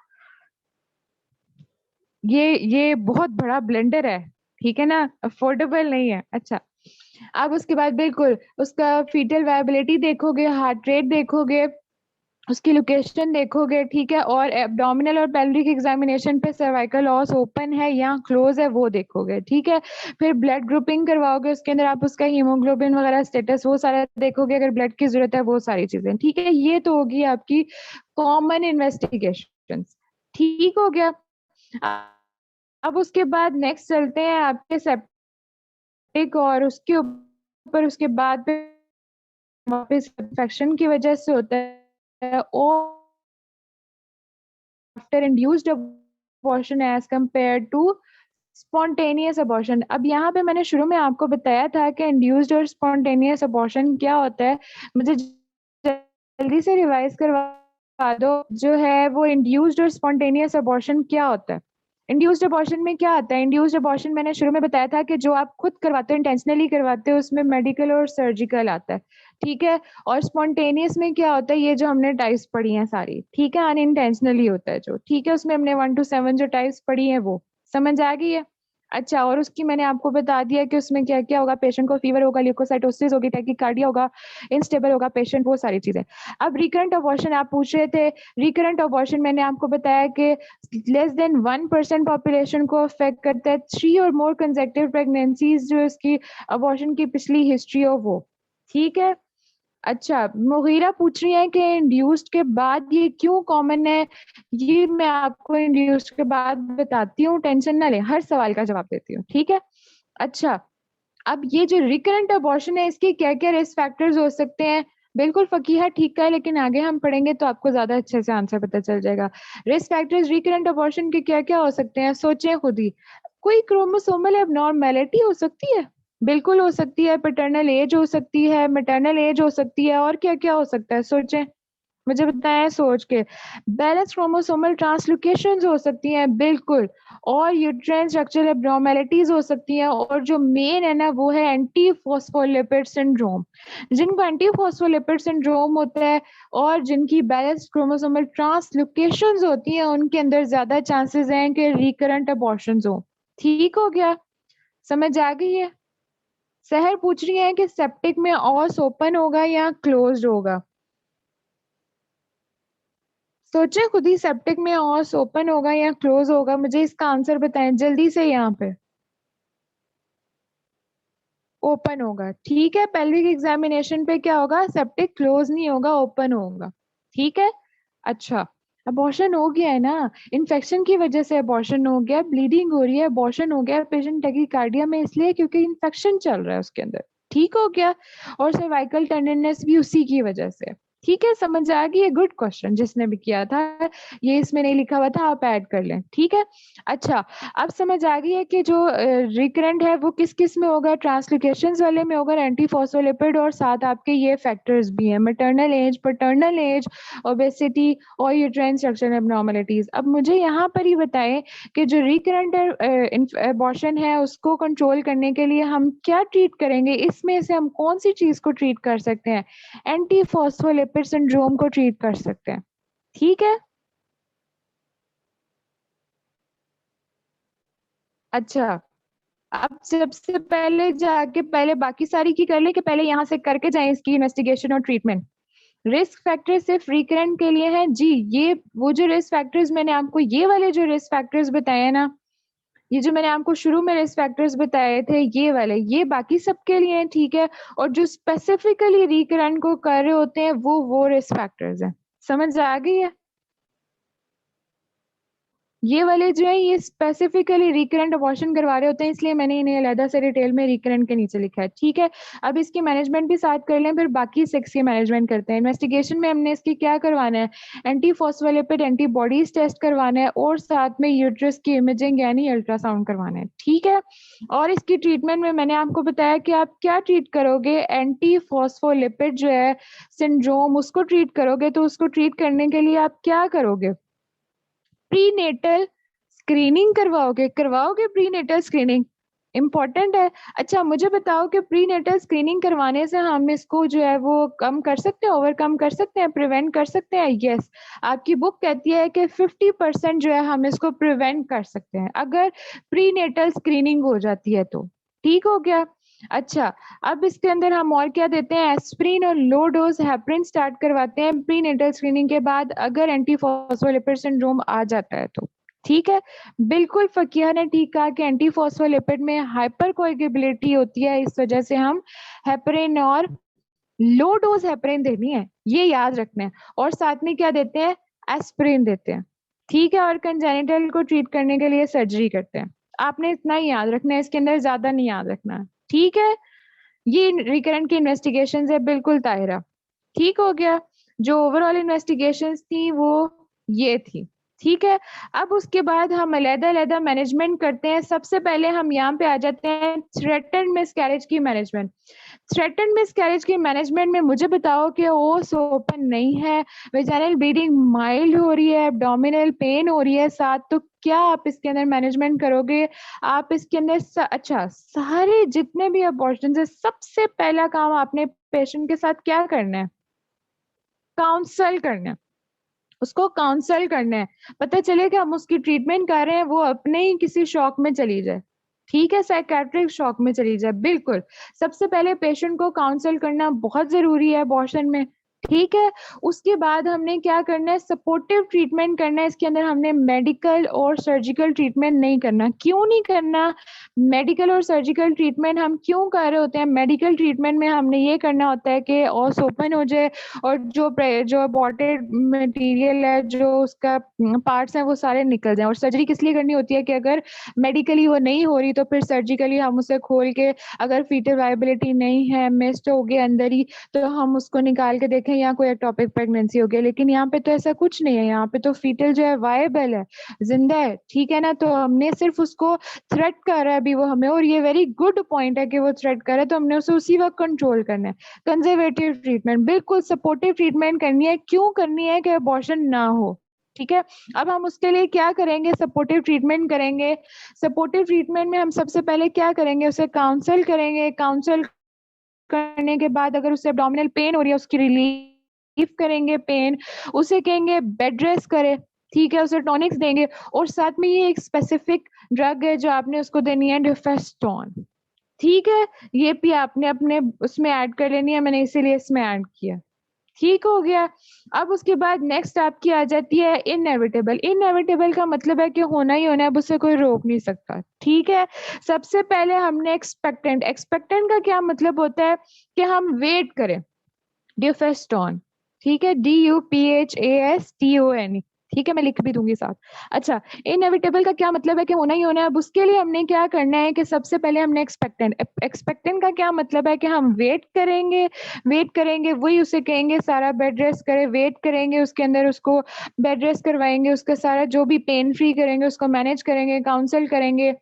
ये बहुत बड़ा ब्लेंडर है, ठीक है ना? अफोर्डेबल नहीं है। अच्छा, अब उसके बाद बिल्कुल उसका फीटल वायबिलिटी देखोगे, हार्ट रेट देखोगे, उसकी लोकेशन देखोगे, ठीक है? और एब्डोमिनल और पेल्विक एग्ज़ामिनेशन पे सर्वाइकल ऑस ओपन है या क्लोज़ है वो देखोगे, ठीक है? फिर ब्लड ग्रुपिंग करवाओगे, उसके अंदर आप उसका हीमोग्लोबिन वगैरह स्टेटस वो सारा देखोगे, अगर ब्लड की ज़रूरत है वो सारी चीज़ें, ठीक है? ये तो होगी आपकी कॉमन इन्वेस्टिगेशंस, ठीक हो गया? अब उसके बाद नेक्स्ट चलते हैं आपके सेप्टिक और उसके ऊपर उसके बाद फिर वापस इन्फेक्शन की वजह से होता है और after induced abortion as compared to spontaneous abortion. अब यहाँ पे मैंने शुरू में आपको बताया था कि इंड्यूस्ड और स्पॉन्टेनियस अबॉर्शन क्या होता है। मुझे जल्दी से रिवाइज करवा दो, जो है वो इंड्यूस्ड और स्पॉन्टेनियस अबॉर्शन क्या होता है। इंड्यूस्ड अबॉर्शन में क्या आता है? इंड्यूस्ड अबॉर्शन मैंने शुरू में बताया था कि जो आप खुद करवाते हो, इंटेंशनली करवाते हो, उसमें मेडिकल और सर्जिकल आता है, ठीक है। और स्पॉन्टेनियस में क्या होता है? ये जो हमने टाइप्स पढ़ी हैं सारी, ठीक है, अनइंटेंशनली होता है जो, ठीक है, उसमें हमने 1 to 7 जो टाइप्स पढ़ी हैं वो समझ आ गई है। अच्छा, और उसकी मैंने आपको बता दिया कि उसमें क्या क्या होगा। पेशेंट को फीवर होगा, ल्यूकोसाइटोसिस होगी, टैकीकार्डिया होगा, इनस्टेबल होगा पेशेंट, वो सारी चीजें। अब रिकरेंट अबॉर्शन आप पूछ रहे थे। रिकरेंट अबॉर्शन मैंने आपको बताया कि लेस देन 1% पॉपुलेशन को अफेक्ट करता है। 3 और मोर कंसेक्टिव प्रेगनेंसीज जो इसकी अबॉर्शन की पिछली हिस्ट्री हो वो, ठीक है। अच्छा, मुगीरा पूछ रही है कि इंड्यूस्ड के बाद ये क्यों कॉमन है। ये मैं आपको इंड्यूस्ड के बाद बताती हूँ, टेंशन ना ले, हर सवाल का जवाब देती हूँ, ठीक है। अच्छा, अब ये जो रिकरेंट अबॉर्शन है, इसके क्या क्या रिस्क फैक्टर्स हो सकते हैं? बिल्कुल फकीहा ठीक है, लेकिन आगे हम पढ़ेंगे तो आपको ज्यादा अच्छे से आंसर पता चल जाएगा। रिस्क फैक्टर्स रिकरेंट अबॉर्शन के क्या क्या हो सकते हैं, सोचें खुद ही। कोई क्रोमोसोमल एबनॉर्मेलिटी हो सकती है, बिल्कुल हो सकती है। पैटर्नल एज हो सकती है, मैटरनल एज हो सकती है, और क्या क्या हो सकता है, सोचें, मुझे बताएं सोच के। बैलेंस क्रोमोसोमल ट्रांसलोकेशंस हो सकती हैं, बिल्कुल। और यूट्राइन स्ट्रक्चरल एब्नॉर्मेलिटीज हो सकती हैं, और जो मेन है ना वो है एंटी फॉस्फोलिपिड सिंड्रोम। जिनको एंटी फॉस्फोलिपिड सिंड्रोम होता है और जिनकी बैलेंस क्रोमोसोमल ट्रांसलोकेशंस होती हैं, उनके अंदर ज्यादा चांसेस हैं कि रिकरेंट अबॉर्शंस हो। ठीक हो गया, समझ आ गई है। सहर पूछ रही है कि सेप्टिक में ऑस ओपन होगा या क्लोज्ड होगा। सोचें खुद ही, सेप्टिक में ऑस ओपन होगा या क्लोज होगा, मुझे इसका आंसर बताएं जल्दी से यहाँ पे। ओपन होगा, ठीक है। पेल्विक एग्जामिनेशन पे क्या होगा? सेप्टिक क्लोज नहीं होगा, ओपन होगा, ठीक है। अच्छा, अबॉर्शन हो गया है ना, इन्फेक्शन की वजह से अबॉर्शन हो गया, ब्लीडिंग हो रही है, अबॉर्शन हो गया, पेशेंट टैकीकार्डिया में इसलिए क्योंकि इन्फेक्शन चल रहा है उसके अंदर, ठीक हो गया। और सर्वाइकल टेंडरनेस भी उसी की वजह से, ठीक है, समझ आ गई है। गुड क्वेश्चन जिसने भी किया था, ये इसमें नहीं लिखा हुआ था, आप ऐड कर लें, ठीक है। अच्छा, अब समझ आ गई है कि जो रिकरेंट है वो किस किस में होगा, ट्रांसलोकेशंस वाले में होगा, एंटी फॉस्फोलिपिड, और साथ आपके ये फैक्टर्स भी हैं, maternal age, paternal age, obesity और यूट्राइन स्ट्रक्चरल एब्नॉर्मलिटीज। अब मुझे यहाँ पर ही बताएं कि जो रिकरेंट अबॉर्शन है उसको कंट्रोल करने के लिए हम क्या ट्रीट करेंगे, इसमें से हम कौन सी चीज को ट्रीट कर सकते हैं? एंटी फॉस्फोलिपिड सिंड्रोम को ट्रीट कर सकते हैं, ठीक है। अच्छा, अब सबसे पहले जाके पहले बाकी सारी की कर ले कि पहले यहाँ से करके जाए इसकी इन्वेस्टिगेशन और ट्रीटमेंट। रिस्क फैक्टर सिर्फ रिकरेंट के लिए हैं जी। ये वो जो रिस्क फैक्टर्स मैंने आपको, ये वाले जो रिस्क फैक्टर्स बताए हैं ना, ये जो मैंने आपको शुरू में रिस्क फैक्टर्स बताए थे, ये वाले, ये बाकी सबके लिए हैं, ठीक है। और जो स्पेसिफिकली रिकरेंट को कर रहे होते हैं वो रिस्क फैक्टर्स हैं, समझ आ गई है। ये वाले जो है ये स्पेसिफिकली रिकरेंट अबॉर्शन करवा रहे होते हैं, इसलिए मैंने इन्हें अलग से डिटेल में रिकरेंट के नीचे लिखा है, ठीक है। अब इसकी मैनेजमेंट भी साथ कर लें, फिर बाकी 6 की मैनेजमेंट करते हैं। इन्वेस्टिगेशन में हमने इसकी क्या करवाना है? एंटी फॉस्फोलिपिड एंटीबॉडीज टेस्ट करवाना है, और साथ में यूट्रस की इमेजिंग यानी अल्ट्रासाउंड करवाना है, ठीक है। और इसकी ट्रीटमेंट में मैंने आपको बताया कि आप क्या ट्रीट करोगे, एंटी फॉस्फोलिपिड जो है सिंड्रोम, उसको ट्रीट करोगे। तो उसको ट्रीट करने के लिए आप क्या करोगे? प्रीनेटल स्क्रीनिंग करवाओगे, करवाओगे प्रीनेटल स्क्रीनिंग, इंपॉर्टेंट है। अच्छा, मुझे बताओ कि प्रीनेटल स्क्रीनिंग करवाने से हम इसको जो है वो कम कर सकते हैं, ओवरकम कर सकते हैं, प्रिवेंट कर सकते हैं? यस, आपकी बुक कहती है कि 50% जो है हम इसको प्रिवेंट कर सकते हैं अगर प्रीनेटल स्क्रीनिंग हो जाती है तो, ठीक हो गया। अच्छा, अब इसके अंदर हम और क्या देते हैं? एस्प्रिन और लो डोज हेपरिन स्टार्ट करवाते हैं प्रीनेटल स्क्रीनिंग के बाद, अगर एंटी फॉस्फोलिपिड सिंड्रोम आ जाता है तो, ठीक है। बिल्कुल फकिया ने ठीक कहा कि एंटी फॉस्फोलिपिड में हाइपर कोएगुलेबिलिटी होती है, इस वजह से हम हेपरिन और लो डोज हेपरिन देनी है, ये याद रखना है। और साथ में क्या देते हैं? एस्प्रिन देते हैं, ठीक है। और कंजेनिटल को ट्रीट करने के लिए सर्जरी करते हैं। आपने इतना ही याद रखना है, इसके अंदर ज्यादा नहीं याद रखना है, ठीक है? ये रिकरेंट की इन्वेस्टिगेशंस है बिल्कुल ताहिरा। ठीक हो गया? जो ओवरऑल इन्वेस्टिगेशंस थी वो ये थी। ठीक है? अब उसके बाद हम अलग-अलग मैनेजमेंट करते हैं। सबसे पहले हम यहाँ पे आ जाते हैं थ्रेटन्ड मिसकैरेज की मैनेजमेंट। थ्रेटन्ड मिसकैरेज की मैनेजमेंट में मुझे बताओ कि ओस ओपन नहीं है, वेजाइनल ब्लीडिंग माइल्ड हो रही है, एब्डोमिनल पेन हो रही है साथ, तो क्या आप इसके अंदर मैनेजमेंट करोगे? आप इसके अंदर अच्छा, सारे जितने भी अबॉर्शंस हैं, सबसे पहला काम आपने पेशेंट के साथ क्या करना है? काउंसल करना है। उसको काउंसल करना है। पता चले कि हम उसकी ट्रीटमेंट कर रहे हैं, वो अपने ही किसी शॉक में चली जाए। ठीक है? साइकियाट्रिक शॉक में चली जाए, बिल्कुल। सबसे पहले पेशेंट को काउंसल करना बहुत ज़रूरी है अबॉर्शन में, ठीक है? उसके बाद हमने क्या करना है, सपोर्टिव ट्रीटमेंट करना है। इसके अंदर हमने मेडिकल और सर्जिकल ट्रीटमेंट नहीं करना। क्यों नहीं करना? मेडिकल और सर्जिकल ट्रीटमेंट हम क्यों कर रहे होते हैं? मेडिकल ट्रीटमेंट में हमने ये करना होता है कि ऑस ओपन हो जाए और जो अबॉर्टेड मटेरियल है, जो उसका पार्ट्स हैं, वो सारे निकल जाएँ। और सर्जरी किस लिए करनी होती है कि अगर मेडिकली वो नहीं हो रही, तो फिर सर्जिकली हम उसे खोल के, अगर फीटल वायबिलिटी नहीं है, मिस्ट हो गया अंदर ही, तो हम उसको निकाल के देखें या कोई एक्टोपिक प्रेगनेंसी हो गई। लेकिन यहाँ पे तो ऐसा कुछ नहीं है, यहाँ पे तो फीटल जो है वायबल है, ज़िंदा है, ठीक है ना? तो हमने सिर्फ़ उसको थ्रेट करा है अभी वो हमें, और ये वेरी गुड पॉइंट है कि वो थ्रेट कर रहा है, तो हमने उसे उसी वक़्त कंट्रोल करना है। कंज़र्वेटिव ट्रीटमेंट, बिल्कुल सपोर्टिव ट्रीटमेंट करनी है। क्यों करनी है? कि अबॉर्शन ना हो, ठीक है? अब हम उसके लिए क्या करेंगे? सपोर्टिव ट्रीटमेंट करेंगे। सपोर्टिव ट्रीटमेंट में हम सबसे पहले क्या करेंगे? उसे काउंसल करेंगे। काउंसल करने के बाद अगर उसे एब्डोमिनल पेन हो रही है, उसकी रिलीफ करेंगे पेन, उसे कहेंगे बेड रेस्ट करे, ठीक है? उसे टॉनिक्स देंगे और साथ में ये एक स्पेसिफिक ड्रग है जो आपने उसको देनी है, डिफेस्टोन, ठीक है? ये भी आपने अपने उसमें ऐड कर लेनी है, मैंने इसीलिए इसमें ऐड किया। ठीक हो गया। अब उसके बाद नेक्स्ट आपकी आ जाती है इनेविटेबल। इनेविटेबल का मतलब है कि होना ही होना है, अब उसे कोई रोक नहीं सकता, ठीक है? सबसे पहले हमने एक्सपेक्टेंट, एक्सपेक्टेंट का क्या मतलब होता है कि हम वेट करें। डिफेस्टोन, ठीक है? DUPHASTON, ठीक है? मैं लिख भी दूँगी साथ। अच्छा, इनेविटेबल का क्या मतलब है कि होना ही होना है। अब उसके लिए हमने क्या करना है कि सबसे पहले हमने एक्सपेक्टेंट, एक्सपेक्टेंट का क्या मतलब है कि हम वेट करेंगे, वही उसे कहेंगे सारा बेड रेस्ट करे, वेट करेंगे, उसके अंदर उसको बेड रेस्ट करवाएँगे, उसका सारा जो भी पेन फ्री करेंगे, उसको मैनेज करेंगे, काउंसल करेंगे।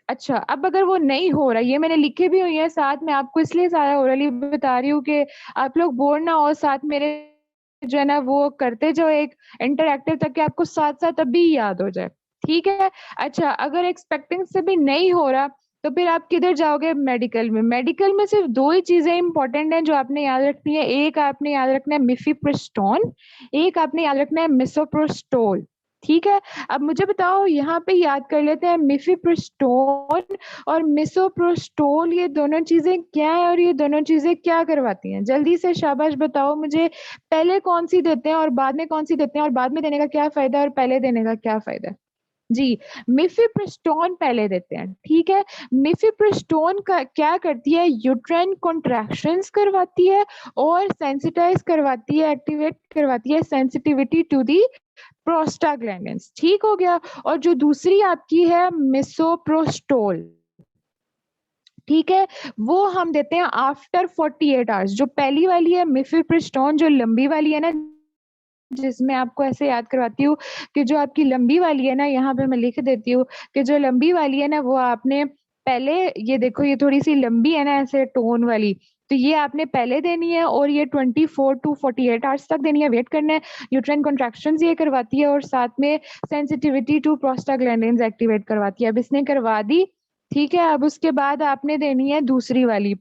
अच्छा, अब अगर वो नहीं हो रहा, ये मैंने लिखी भी हुई है साथ में, आपको इसलिए सारा ओरली बता रही हूँ कि आप लोग बोर ना हो, साथ मेरे जो है ना वो करते जाओ एक इंटरैक्टिव, ताकि आपको साथ-साथ अभी याद हो जाए, ठीक है? अच्छा, अगर एक्सपेक्टिंग से भी नहीं हो रहा, तो फिर आप किधर जाओगे? मेडिकल में। मेडिकल में सिर्फ़ 2 ही चीज़ें इम्पोर्टेंट हैं जो आपने याद रखनी है। एक आपने याद रखना है मिफिप्रिस्टोन, एक आपने याद रखना है मिसोप्रोस्टोल, ठीक है? अब मुझे बताओ, यहाँ पे याद कर लेते हैं मिफिप्रिस्टोन और मिसोप्रोस्टोल, ये दोनों चीज़ें क्या हैं और ये दोनों चीज़ें क्या करवाती हैं? जल्दी से शाबाश बताओ मुझे, पहले कौन-सी देते हैं और बाद में कौन-सी देते हैं, और बाद में देने का क्या फ़ायदा है और पहले देने का क्या फ़ायदा है? जी, मिफिप्रिस्टोन पहले देते हैं, ठीक है? मिफिप्रिस्टोन का क्या करती है, यूट्राइन कॉन्ट्रैक्शंस करवाती है और सेंसिटाइज़ करवाती है, एक्टिवेट करवाती है सेंसिटिविटी टू दी प्रोस्टाग्लैंडिन्स, ठीक हो गया? और जो दूसरी आपकी है मिसोप्रोस्टोल, ठीक है? वो हम देते हैं आफ्टर 48 आवर्स। जो पहली वाली है मिफिप्रिस्टोन, जो लंबी वाली है ना, जिसमें आपको ऐसे याद करवाती हूँ कि जो आपकी लंबी वाली है ना, यहाँ पे मैं लिख देती हूँ कि जो लंबी वाली है ना, वो आपने पहले, ये देखो ये थोड़ी-सी लंबी है ना ऐसे टोन वाली, तो ये आपने पहले देनी है और ये 24 टू 48 आवर्स तक देनी है, वेट करना है। यूट्राइन कॉन्ट्रैक्शंस ये करवाती है और साथ में सेंसिटिविटी टू प्रोस्टाग्लैंडिन्स एक्टिवेट करवाती है। अब इसने करवा दी, ठीक है? अब उसके बाद आपने देनी है दूसरी वाली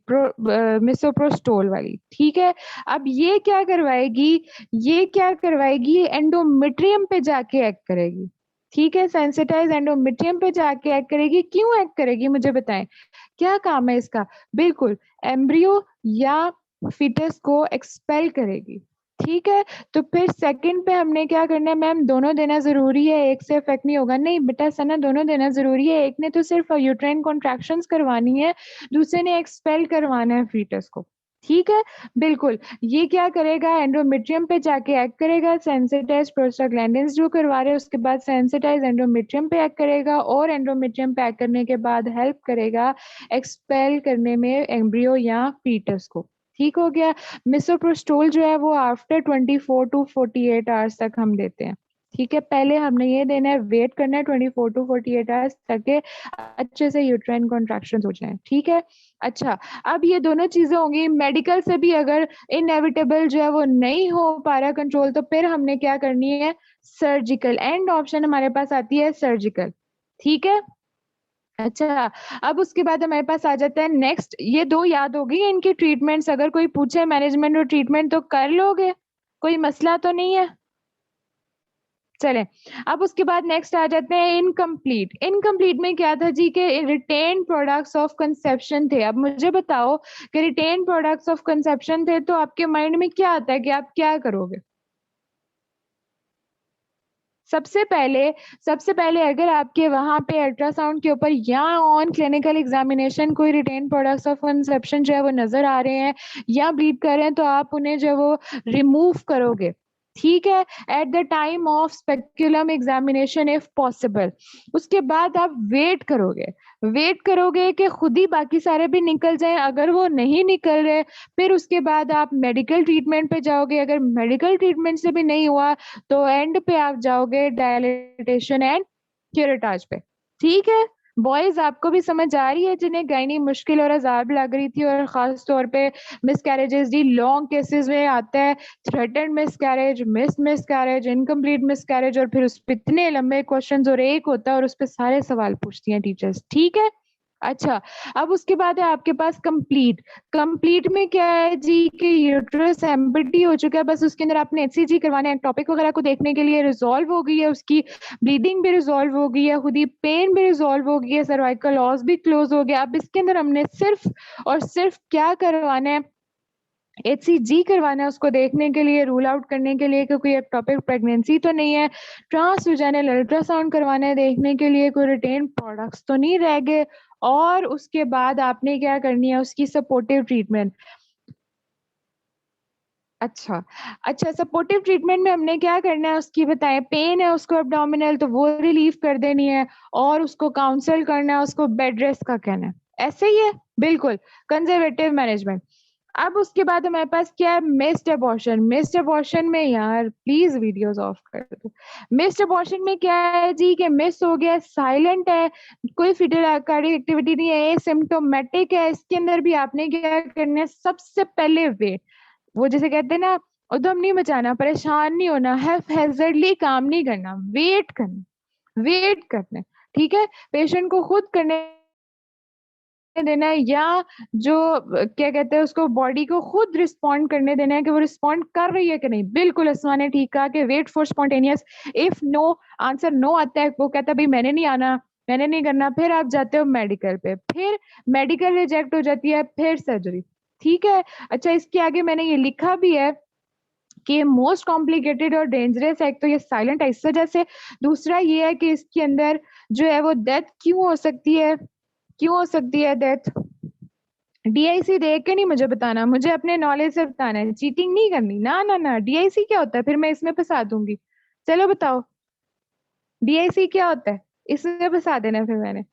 मिसोप्रोस्टोल वाली, ठीक है? अब ये क्या करवाएगी, एंडोमेट्रियम पे जाके एक्ट करेगी, ठीक है? सेंसिटाइज़ एंडोमेट्रियम पे जाके एक्ट करेगी। क्यों एक्ट करेगी मुझे बताएँ? क्या काम है इसका? बिल्कुल, एम्ब्रियो या फीटस को एक्सपेल करेगी, ठीक है? तो फिर सेकंड पे हमने क्या करना है, मैम दोनों देना ज़रूरी है, एक से इफ़ेक्ट नहीं होगा। नहीं बेटा सना, दोनों देना ज़रूरी है, एक ने तो सिर्फ़ यूट्राइन कॉन्ट्रैक्शंस करवानी है, दूसरे ने एक्सपेल करवाना है फीटस को। ठीक है? बिल्कुल, ये क्या करेगा एंडोमेट्रियम पे जाके एक्ट करेगा, सेंसिटाइज़ प्रोस्टाग्लैंडिन्स जो करवा रहे हैं उसके बाद सेंसिटाइज़ एंडोमेट्रियम पे एक्ट करेगा और एंडोमेट्रियम पे एक्ट करने के बाद हेल्प करेगा एक्सपेल करने में एम्ब्रियो या फीटस को। ठीक हो गया? मिसोप्रोस्टोल जो है वो आफ्टर 24 टू 48 आवर्स तक हम देते हैं। ठीक है? पहले हमने ये देना है, वेट करना है 24 टू 48 आवर्स ताकि अच्छे से यूट्राइन कॉन्ट्रैक्शंस हो जाएँ। ठीक है? अच्छा, अब ये दोनों चीज़ें होंगी, मेडिकल से भी अगर इनेविटेबल जो है वो नहीं हो पा रहा कंट्रोल तो फिर हमने क्या करनी है सर्जिकल, एंड ऑप्शन हमारे पास आती है सर्जिकल, ठीक है? अच्छा, अब उसके बाद हमारे पास आ जाता है नेक्स्ट, ये 2 याद हो गई इनकी ट्रीटमेंट्स, अगर कोई पूछे मैनेजमेंट और ट्रीटमेंट तो कर लोगे? कोई मसला तो नहीं है? चलें, अब उसके बाद नेक्स्ट आ जाते हैं इनकम्प्लीट। इनकम्प्लीट में क्या था जी के रिटेन प्रोडक्ट्स ऑफ कंसेप्शन थे। अब मुझे बताओ कि रिटेन प्रोडक्ट्स ऑफ कंसेप्शन थे तो आपके माइंड में क्या आता है कि आप क्या करोगे? सबसे पहले सबसे पहले अगर आपके वहाँ पे अल्ट्रासाउंड के ऊपर या ऑन क्लिनिकल एग्ज़ामिनेशन कोई रिटेन प्रोडक्ट्स ऑफ कंसेप्शन जो है वो नज़र आ रहे हैं या ब्लीड कर रहे हैं तो आप उन्हें जो है वो रिमूव करोगे। ठीक है? Eight the time of speculum examination if possible. उसके बाद आप वेट करोगे कि खुद ही बाकी सारे भी निकल जाएँ, अगर वो नहीं निकल रहे फिर उसके बाद आप मेडिकल ट्रीटमेंट पे जाओगे, अगर मेडिकल ट्रीटमेंट से भी नहीं हुआ तो एंड पे आप जाओगे डायलिटेशन एंड क्यूरेटाज पे, ठीक है? बॉयज़ आपको भी समझ आ रही है जिन्हें गायनी मुश्किल और अज़ाब लग रही थी और ख़ास तौर पे मिसकैरेजेज़ दी लॉन्ग केसेज़ में आता है threatened miscarriage, miscarriage, incomplete miscarriage और फिर उस पे इतने लंबे क्वेश्चन्स और एक होता है और उस पे सारे सवाल पूछती हैं टीचर्स, ठीक है? अच्छा, अब उसके बाद है आपके पास कंप्लीट। कंप्लीट में क्या है जी कि यूट्रस एम्प्टी हो चुका है, बस उसके अंदर आपने एचसीजी करवाना है, टॉपिक वगैरह को देखने के लिए रिज़ॉल्व हो गई है, उसकी ब्लीडिंग भी रिज़ॉल्व हो गई है, खुद ही पेन भी रिज़ॉल्व हो गई है, सर्वाइकल लॉस भी क्लोज़ हो गया। अब इसके अंदर हमने सिर्फ़ और सिर्फ़ क्या करवाना है एचसीजी करवाना है उसको देखने के लिए, रूल आउट करने के लिए कि कोई एक्टोपिक प्रेगनेंसी तो नहीं है, ट्रांसवैजाइनल अल्ट्रासाउंड करवाना है देखने के लिए कोई रिटेन प्रोडक्ट्स तो नहीं रह गए और उसके बाद आपने क्या करनी है उसकी सपोर्टिव ट्रीटमेंट। अच्छा, अच्छा सपोर्टिव ट्रीटमेंट में हमने क्या करना है उसकी बताएँ, पेन है उसको एब्डोमिनल तो वो रिलीफ़ कर देनी है और उसको काउंसल करना है, उसको बेड रेस्ट का कहना है। ऐसे ही है? बिल्कुल, कंज़र्वेटिव मैनेजमेंट। अब उसके बाद हमारे पास क्या है मिस्ड अबॉर्शन। मिस्ड अबॉर्शन में यार प्लीज़ वीडियोज़ ऑफ कर दो। मिस्ड अबॉर्शन में क्या है जी कि मिस हो गया, साइलेंट है, कोई फिटल कार्डियक एक्टिविटी नहीं है, एसिम्प्टोमेटिक है, इसके अंदर भी आपने क्या करना है सबसे पहले वेट। वो जिसे कहते हैं ना उद्यम नहीं मचाना, परेशान नहीं होना, हैज़र्डली काम नहीं करना, वेट करना है, ठीक है? पेशेंट को खुद करने देना है या जो क्या कहते हैं उसको बॉडी को खुद रिस्पॉन्ड करने देना है कि वो रिस्पॉन्ड कर रही है कि नहीं। बिल्कुल अस्मा ने ठीक कहा कि wait for spontaneous if no answer no आता है, वो कहता है भई मैंने नहीं आना, मैंने नहीं करना, फिर आप जाते हो मेडिकल पे, फिर मेडिकल रिजेक्ट हो जाती है, फिर सर्जरी, ठीक है? अच्छा इसके आगे मैंने ये लिखा भी है कि मोस्ट कॉम्प्लिकेटेड और डेंजरस है, एक तो ये साइलेंट है इस वजह से, दूसरा ये है कि इसके अंदर जो है वो डेथ क्यों हो सकती है डेथ? डीआईसी देख के नहीं मुझे बताना, मुझे अपने नॉलेज से बताना है, चीटिंग नहीं करनी। ना, ना, ना, डीआईसी क्या होता है? फिर मैं इसमें फँसा दूँगी। चलो बताओ, डीआईसी क्या होता है? इसमें फँसा देना फिर मैंने।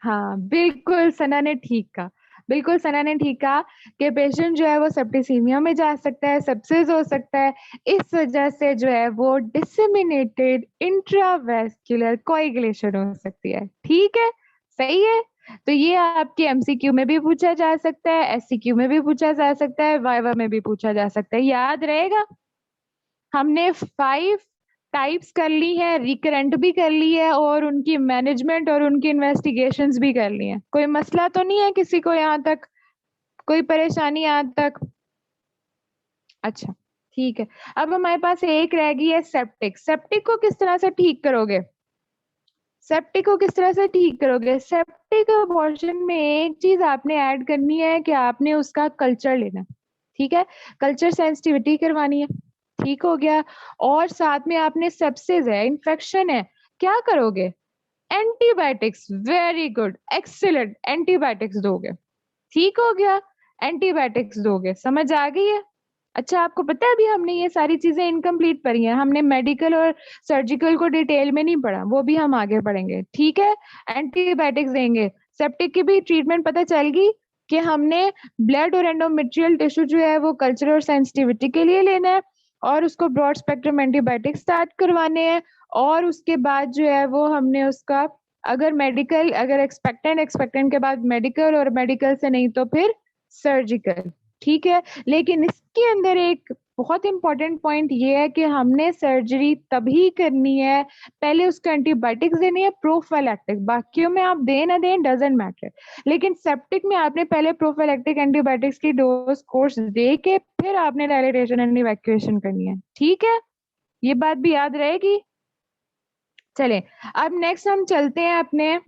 हाँ, बिल्कुल सना ने ठीक कहा। बिल्कुल सना ने ठीक कहा कि पेशेंट जो है वो सेप्टिसीमिया में जा सकता है, सेप्सिस हो सकता है, इस वजह से जो है वो डिसेमिनेटेड इंट्रावेस्कुलर कोएगुलेशन हो सकती है। ठीक है? सही है? तो ये आपके एमसीक्यू में भी पूछा जा सकता है, एससीक्यू में भी पूछा जा सकता है, वाइवा में भी पूछा जा सकता है। याद रहेगा? हमने 5 टाइप्स कर ली हैं, रिकरेंट भी कर ली है और उनकी मैनेजमेंट और उनकी इन्वेस्टिगेशंस भी कर ली हैं। कोई मसला तो नहीं है किसी को यहाँ तक? कोई परेशानी यहाँ तक? अच्छा, ठीक है। अब हमारे पास एक रह गई है सेप्टिक। सेप्टिक को किस तरह से ठीक करोगे? सेप्टिक को किस तरह से ठीक करोगे? सेप्टिक अबॉर्शन में एक चीज़ आपने ऐड करनी है कि आपने उसका कल्चर लेना है, ठीक है? कल्चर सेंसिटिविटी करवानी है, ठीक हो गया? और साथ में आपने सेप्सिस है, इन्फेक्शन है, क्या करोगे? Antibiotics, very good, excellent, antibiotics दोगे, ठीक हो गया, एंटीबायोटिक्स दोगे, समझ आ गई है। अच्छा, आपको पता है अभी हमने ये सारी चीजें इनकम्प्लीट पढ़ी हैं, हमने मेडिकल और सर्जिकल को डिटेल में नहीं पढ़ा, वो भी हम आगे पढ़ेंगे, ठीक है। एंटीबायोटिक्स देंगे, सेप्टिक की भी ट्रीटमेंट पता चल गई कि हमने ब्लड और एंडोमेट्रियल टिश्यू जो है वो कल्चर और सेंसिटिविटी के लिए लेना है, और उसको ब्रॉड स्पेक्ट्रम एंटीबायोटिक स्टार्ट करवाने हैं, और उसके बाद जो है वो हमने उसका अगर मेडिकल, अगर एक्सपेक्टेंट, एक्सपेक्टेंट के बाद मेडिकल, और मेडिकल से नहीं तो फिर सर्जिकल, ठीक है। लेकिन इसके अंदर एक बहुत इंपॉर्टेंट पॉइंट ये है कि हमने सर्जरी तभी करनी है, पहले उसको एंटीबायोटिक्स देनी है प्रोफाइलैक्टिक, बाकियों में आप दें ना दें डजेंट मैटर, लेकिन सेप्टिक में आपने पहले प्रोफाइलैक्टिक एंटीबायोटिक्स की डोज कोर्स दे के फिर आपने डायलिटेशन एंड इवैक्यूएशन करनी है, ठीक है। ये बात भी याद रहेगी। चले, अब नेक्स्ट हम चलते हैं अपने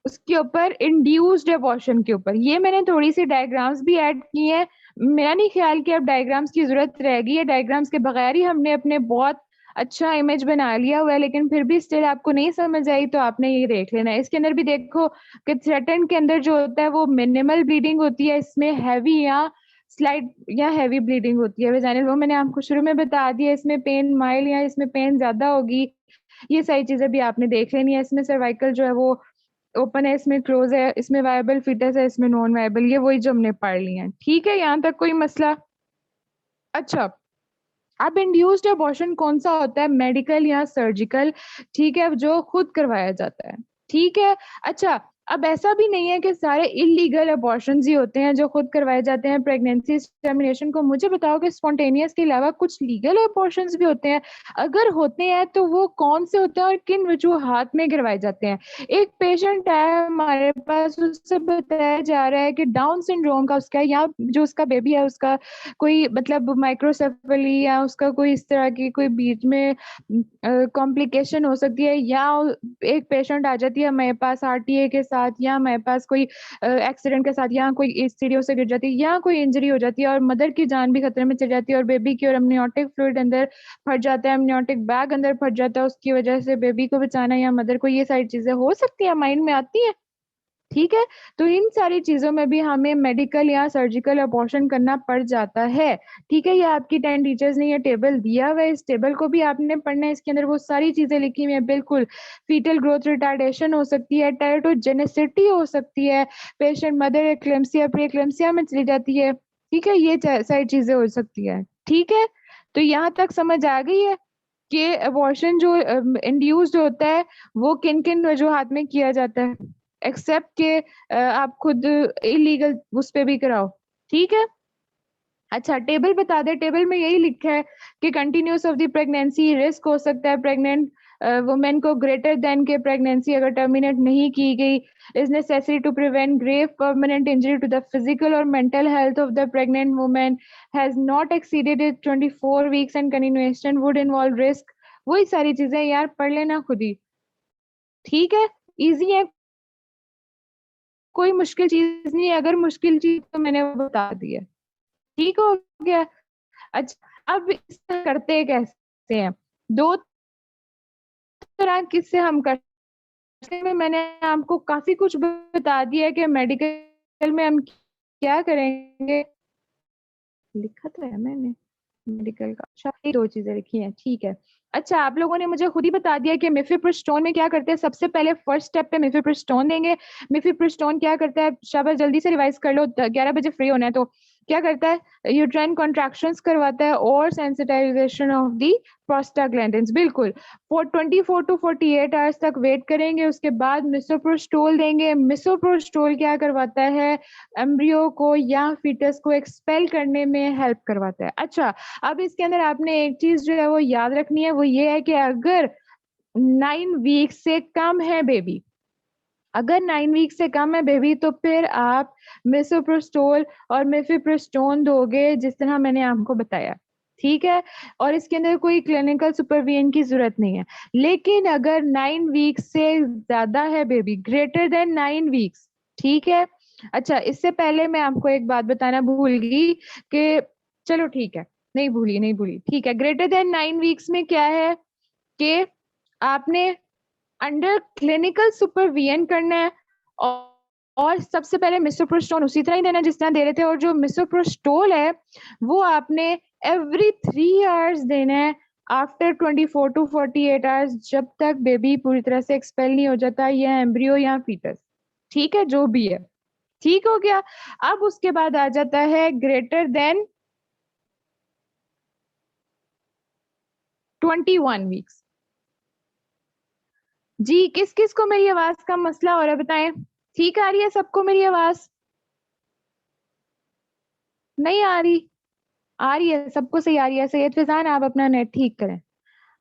उसके ऊपर, इंड्यूस्ड अबॉर्शन के ऊपर। ये मैंने थोड़ी सी डायग्राम्स भी ऐड की हैं, मेरा नहीं ख्याल कि अब डायग्राम्स की जरूरत रहेगी, है डायग्राम्स के बगैर ही हमने अपने बहुत अच्छा इमेज बना लिया हुआ है, लेकिन फिर भी स्टिल आपको नहीं समझ आई तो आपने ये देख लेना है। इसके अंदर भी देखो कि थ्रेटन के अंदर जो होता है वो मिनिमल ब्लीडिंग होती है, इसमें हैवी या स्लाइड या हैवी ब्लीडिंग होती है वेजाइनल, वो मैंने आपको शुरू में बता दिया। इसमें पेन माइल्ड या इसमें पेन ज्यादा होगी, ये सारी चीजें भी आपने देख लेनी है। इसमें सर्वाइकल जो है वो ओपन है, इसमें क्लोज है, इसमें वायबल फीटस है, इसमें नॉन वायबल, ये वही जो हमने पढ़ ली है, ठीक है, यहाँ तक कोई मसला। अच्छा, अब इंड्यूस्ड अबॉर्शन कौन सा होता है, मेडिकल या सर्जिकल, ठीक है, जो खुद करवाया जाता है, ठीक है। अच्छा, अब ऐसा भी नहीं है कि सारे इलीगल अबॉर्शन ही होते हैं जो खुद करवाए जाते हैं प्रेगनेंसी टर्मिनेशन को। मुझे बताओ कि स्पॉन्टेनियस के अलावा कुछ लीगल अबॉर्शन भी होते हैं, अगर होते हैं तो वो कौन से होते हैं और किन वजूहात में करवाए जाते हैं। एक पेशेंट है हमारे पास, उससे बताया जा रहा है कि डाउन सिंड्रोम का उसका, या जो उसका बेबी है उसका कोई मतलब माइक्रोसेफली या उसका कोई इस तरह की कोई बीच में कॉम्प्लिकेशन हो सकती है, या एक पेशेंट आ जाती है हमारे पास आरटीए के साथ, या हमारे पास कोई एक्सीडेंट के साथ, या कोई इस सीढ़ियों से गिर जाती है, या कोई इंजरी हो जाती है और मदर की जान भी खतरे में चली जाती है, और बेबी की और अमनियोटिक फ्लूइड अंदर फट जाता है, अमनियोटिक बैग अंदर फट जाता है, उसकी वजह से बेबी को बचाना या मदर को, ये सारी चीजें हो सकती है, माइंड में आती है, ठीक है। तो इन सारी चीजों में भी हमें मेडिकल या सर्जिकल अबॉर्शन करना पड़ जाता है, ठीक है। ये आपकी 10 टीचर्स ने ये टेबल दिया हुआ है, इस टेबल को भी आपने पढ़ना है, इसके अंदर वो सारी चीजें लिखी हुई है बिल्कुल। फीटल ग्रोथ रिटार्डेशन हो सकती है, टेराटोजेनेसिटी हो सकती है, patient mother eclampsia pre eclampsia में चली जाती है, ठीक है, ये सारी चीजें हो सकती है, ठीक है। तो यहाँ तक समझ आ गई है कि अबॉर्शन जो इंड्यूस्ड होता है वो किन किन वजूहात में किया जाता है, एक्सेप्ट के आप खुद इलीगल उस पे भी कराओ, ठीक है। अच्छा, टेबल बता दे, टेबल में यही लिखा है कि continuous of the pregnancy risk हो सकता है प्रेग्नेंट वुमेन को ग्रेटर देन के प्रेगनेंसी अगर टर्मिनेट नहीं की गई, is necessary to prevent grave permanent injury to the physical और mental health of the pregnant women, has not exceeded it 24 weeks and continuation would involve risk. वही सारी चीजें यार पढ़ लेना खुद ही, ठीक है, इजी है, कोई मुश्किल चीज नहीं है, अगर मुश्किल चीज तो मैंने वो बता दी है, ठीक हो गया। अच्छा, अब इससे करते कैसे हैं, दो तरह किससे हम करते हैं, मैंने आपको काफी कुछ बता दिया है कि मेडिकल में हम क्या करेंगे, लिखा तो है मैंने मेडिकल का, अच्छा ये दो चीजें लिखी हैं, ठीक है। अच्छा, आप लोगों ने मुझे खुद ही बता दिया कि मिफिप्रिस्टोन में क्या करते हैं, सबसे पहले फर्स्ट स्टेप पे मिफिप्रिस्टोन देंगे। मिफिप्रिस्टोन क्या करता है, शाबाश जल्दी से रिवाइज कर लो, 11 बजे फ्री होना है, तो क्या करता है, यूट्राइन कॉन्ट्रैक्शंस करवाता है और सेंसिटाइजेशन ऑफ दी प्रोस्टाग्लैंडिन्स, बिल्कुल। 24 टू 48 आवर्स तक वेट करेंगे, उसके बाद मिसोप्रोस्टोल देंगे। मिसोप्रोस्टोल क्या करवाता है, एम्ब्रियो को या फीटस को एक्सपेल करने में हेल्प करवाता है। अच्छा, अब इसके अंदर आपने एक चीज जो है वो याद रखनी है, वो ये है कि अगर 9 वीक से कम है बेबी, अगर 9 वीक से कम है बेबी, तो फिर आप मिसोप्रोस्टोल और मिफिप्रिस्टोन दोगे जिस तरह मैंने आपको बताया, ठीक है। और इसके अंदर कोई क्लिनिकल सुपरविजन की जरूरत नहीं है। लेकिन अगर 9 वीक से ज्यादा है बेबी, ग्रेटर देन 9 वीक्स, ठीक है। अच्छा, इससे पहले मैं आपको एक बात बताना भूल गई कि, चलो ठीक है, नहीं भूली, नहीं भूली, ठीक है, ग्रेटर देन 9 वीक्स में क्या है कि आपने अंडर क्लिनिकल सुपरविजन करना है और सबसे पहले मिसोप्रोस्टोल उसी तरह ही देना जिस तरह दे रहे थे, और जो मिसोप्रोस्टोल है वो आपने एवरी 3 आवर्स देना है आफ्टर 24 to 48 आवर्स, जब तक बेबी पूरी तरह से एक्सपेल नहीं हो जाता, या एम्ब्रियो या फीटस, ठीक है, जो भी है, ठीक हो गया। अब उसके बाद आ जाता है ग्रेटर देन 21 वीक्स। जी, किस किस को मेरी आवाज का मसला हो रहा है बताएं? ठीक आ रही है सबको मेरी आवाज? नहीं आ रही है, सबको सही आ रही है। सैयद फिजान, आप अपना नेट ठीक करें।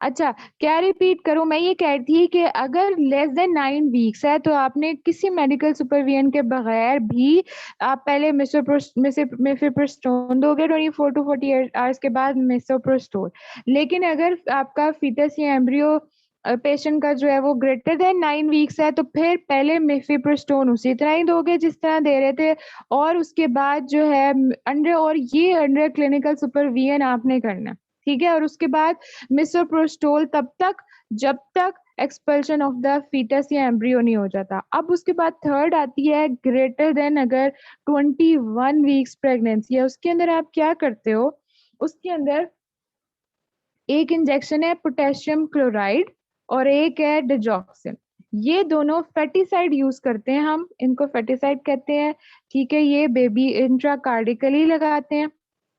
अच्छा, क्या रिपीट करूं? मैं ये कह रही थी कि अगर लेस देन 9 वीक्स है तो आपने किसी मेडिकल सुपरविजन के बगैर भी आप पहले मिसोप्रोस्टोन दोगे 24 to 48 आवर्स के बाद मिसोप्रोस्टोल। लेकिन अगर आपका फीटस या एम्ब्रियो पेशेंट का जो है वो ग्रेटर देन 9 वीक्स है तो फिर पहले मिफिप्रोस्टोन उसी तरह ही दोगे जिस तरह दे रहे थे, और उसके बाद जो है अंडर क्लिनिकल सुपरविजन आपने करना, ठीक है। और उसके बाद मिसोप्रोस्टोल तब तक जब तक एक्सपल्शन ऑफ द फीटस या एम्ब्रियो नहीं हो जाता। अब उसके बाद थर्ड आती है ग्रेटर देन अगर 21 वीक्स प्रेगनेंसी है, उसके अंदर आप क्या करते हो? उसके अंदर एक इंजेक्शन है पोटेशियम क्लोराइड और एक है डिजॉक्सिन। ये दोनों फेटिसाइड यूज करते हैं, हम इनको फेटिसाइड कहते हैं, ठीक है। ये बेबी इंट्राकार्डिकली लगाते हैं,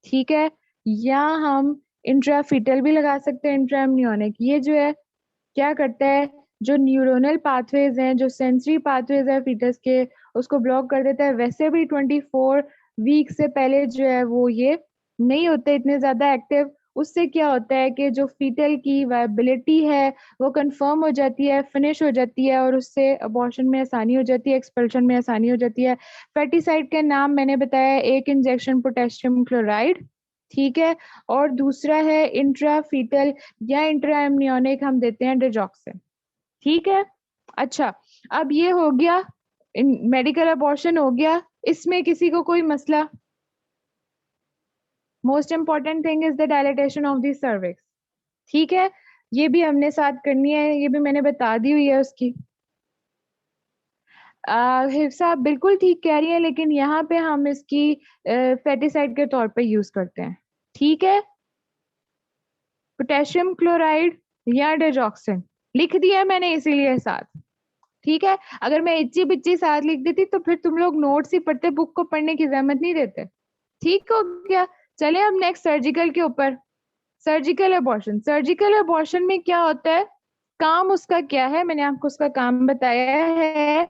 ठीक है, या हम इंट्राफीटल भी लगा सकते हैं, इंट्राएम्नियोनिक। ये जो है क्या करता है, जो न्यूरोनल पाथवेज हैं, जो सेंसरी पाथवेज है फीटस के, उसको ब्लॉक कर देता है। वैसे भी 24 वीक से पहले जो है वो ये नहीं होते इतने ज्यादा एक्टिव। उससे क्या होता है कि जो फीटल की वायबिलिटी है वो कंफर्म हो जाती है, फिनिश हो जाती है, और उससे अबॉर्शन में आसानी हो जाती है, एक्सपल्शन में आसानी हो जाती है। फेटिसाइड के नाम मैंने बताया, एक इंजेक्शन पोटेशियम क्लोराइड, ठीक है, और दूसरा है इंट्राफीटल या इंट्राएम्नियोनिक हम देते हैं डिजॉक्सिन, ठीक है। अच्छा, अब ये हो गया, मेडिकल अबॉर्शन हो गया, इसमें किसी को कोई मसला? Most important thing is the dilatation of the cervix, ठीक है। ये भी हमने साथ करनी है, ये भी मैंने बता दी हुई है उसकी। हिफ्सा आप बिल्कुल ठीक कह रही है, लेकिन यहाँ पे हम इसकी फेटिसाइड के तौर पे यूज करते हैं, ठीक है। पोटेशियम क्लोराइड या डिजॉक्सिन लिख दिया मैंने इसीलिए साथ, ठीक है। अगर मैं इच्ची बिच्ची साथ लिख देती तो फिर तुम लोग नोट्स ही पढ़ते, बुक को पढ़ने की जहमत नहीं देते, ठीक हो गया। चले अब नेक्स्ट सर्जिकल के ऊपर। सर्जिकल अबॉर्शन, सर्जिकल अबॉर्शन में क्या होता है, काम उसका क्या है? मैंने आपको उसका काम बताया है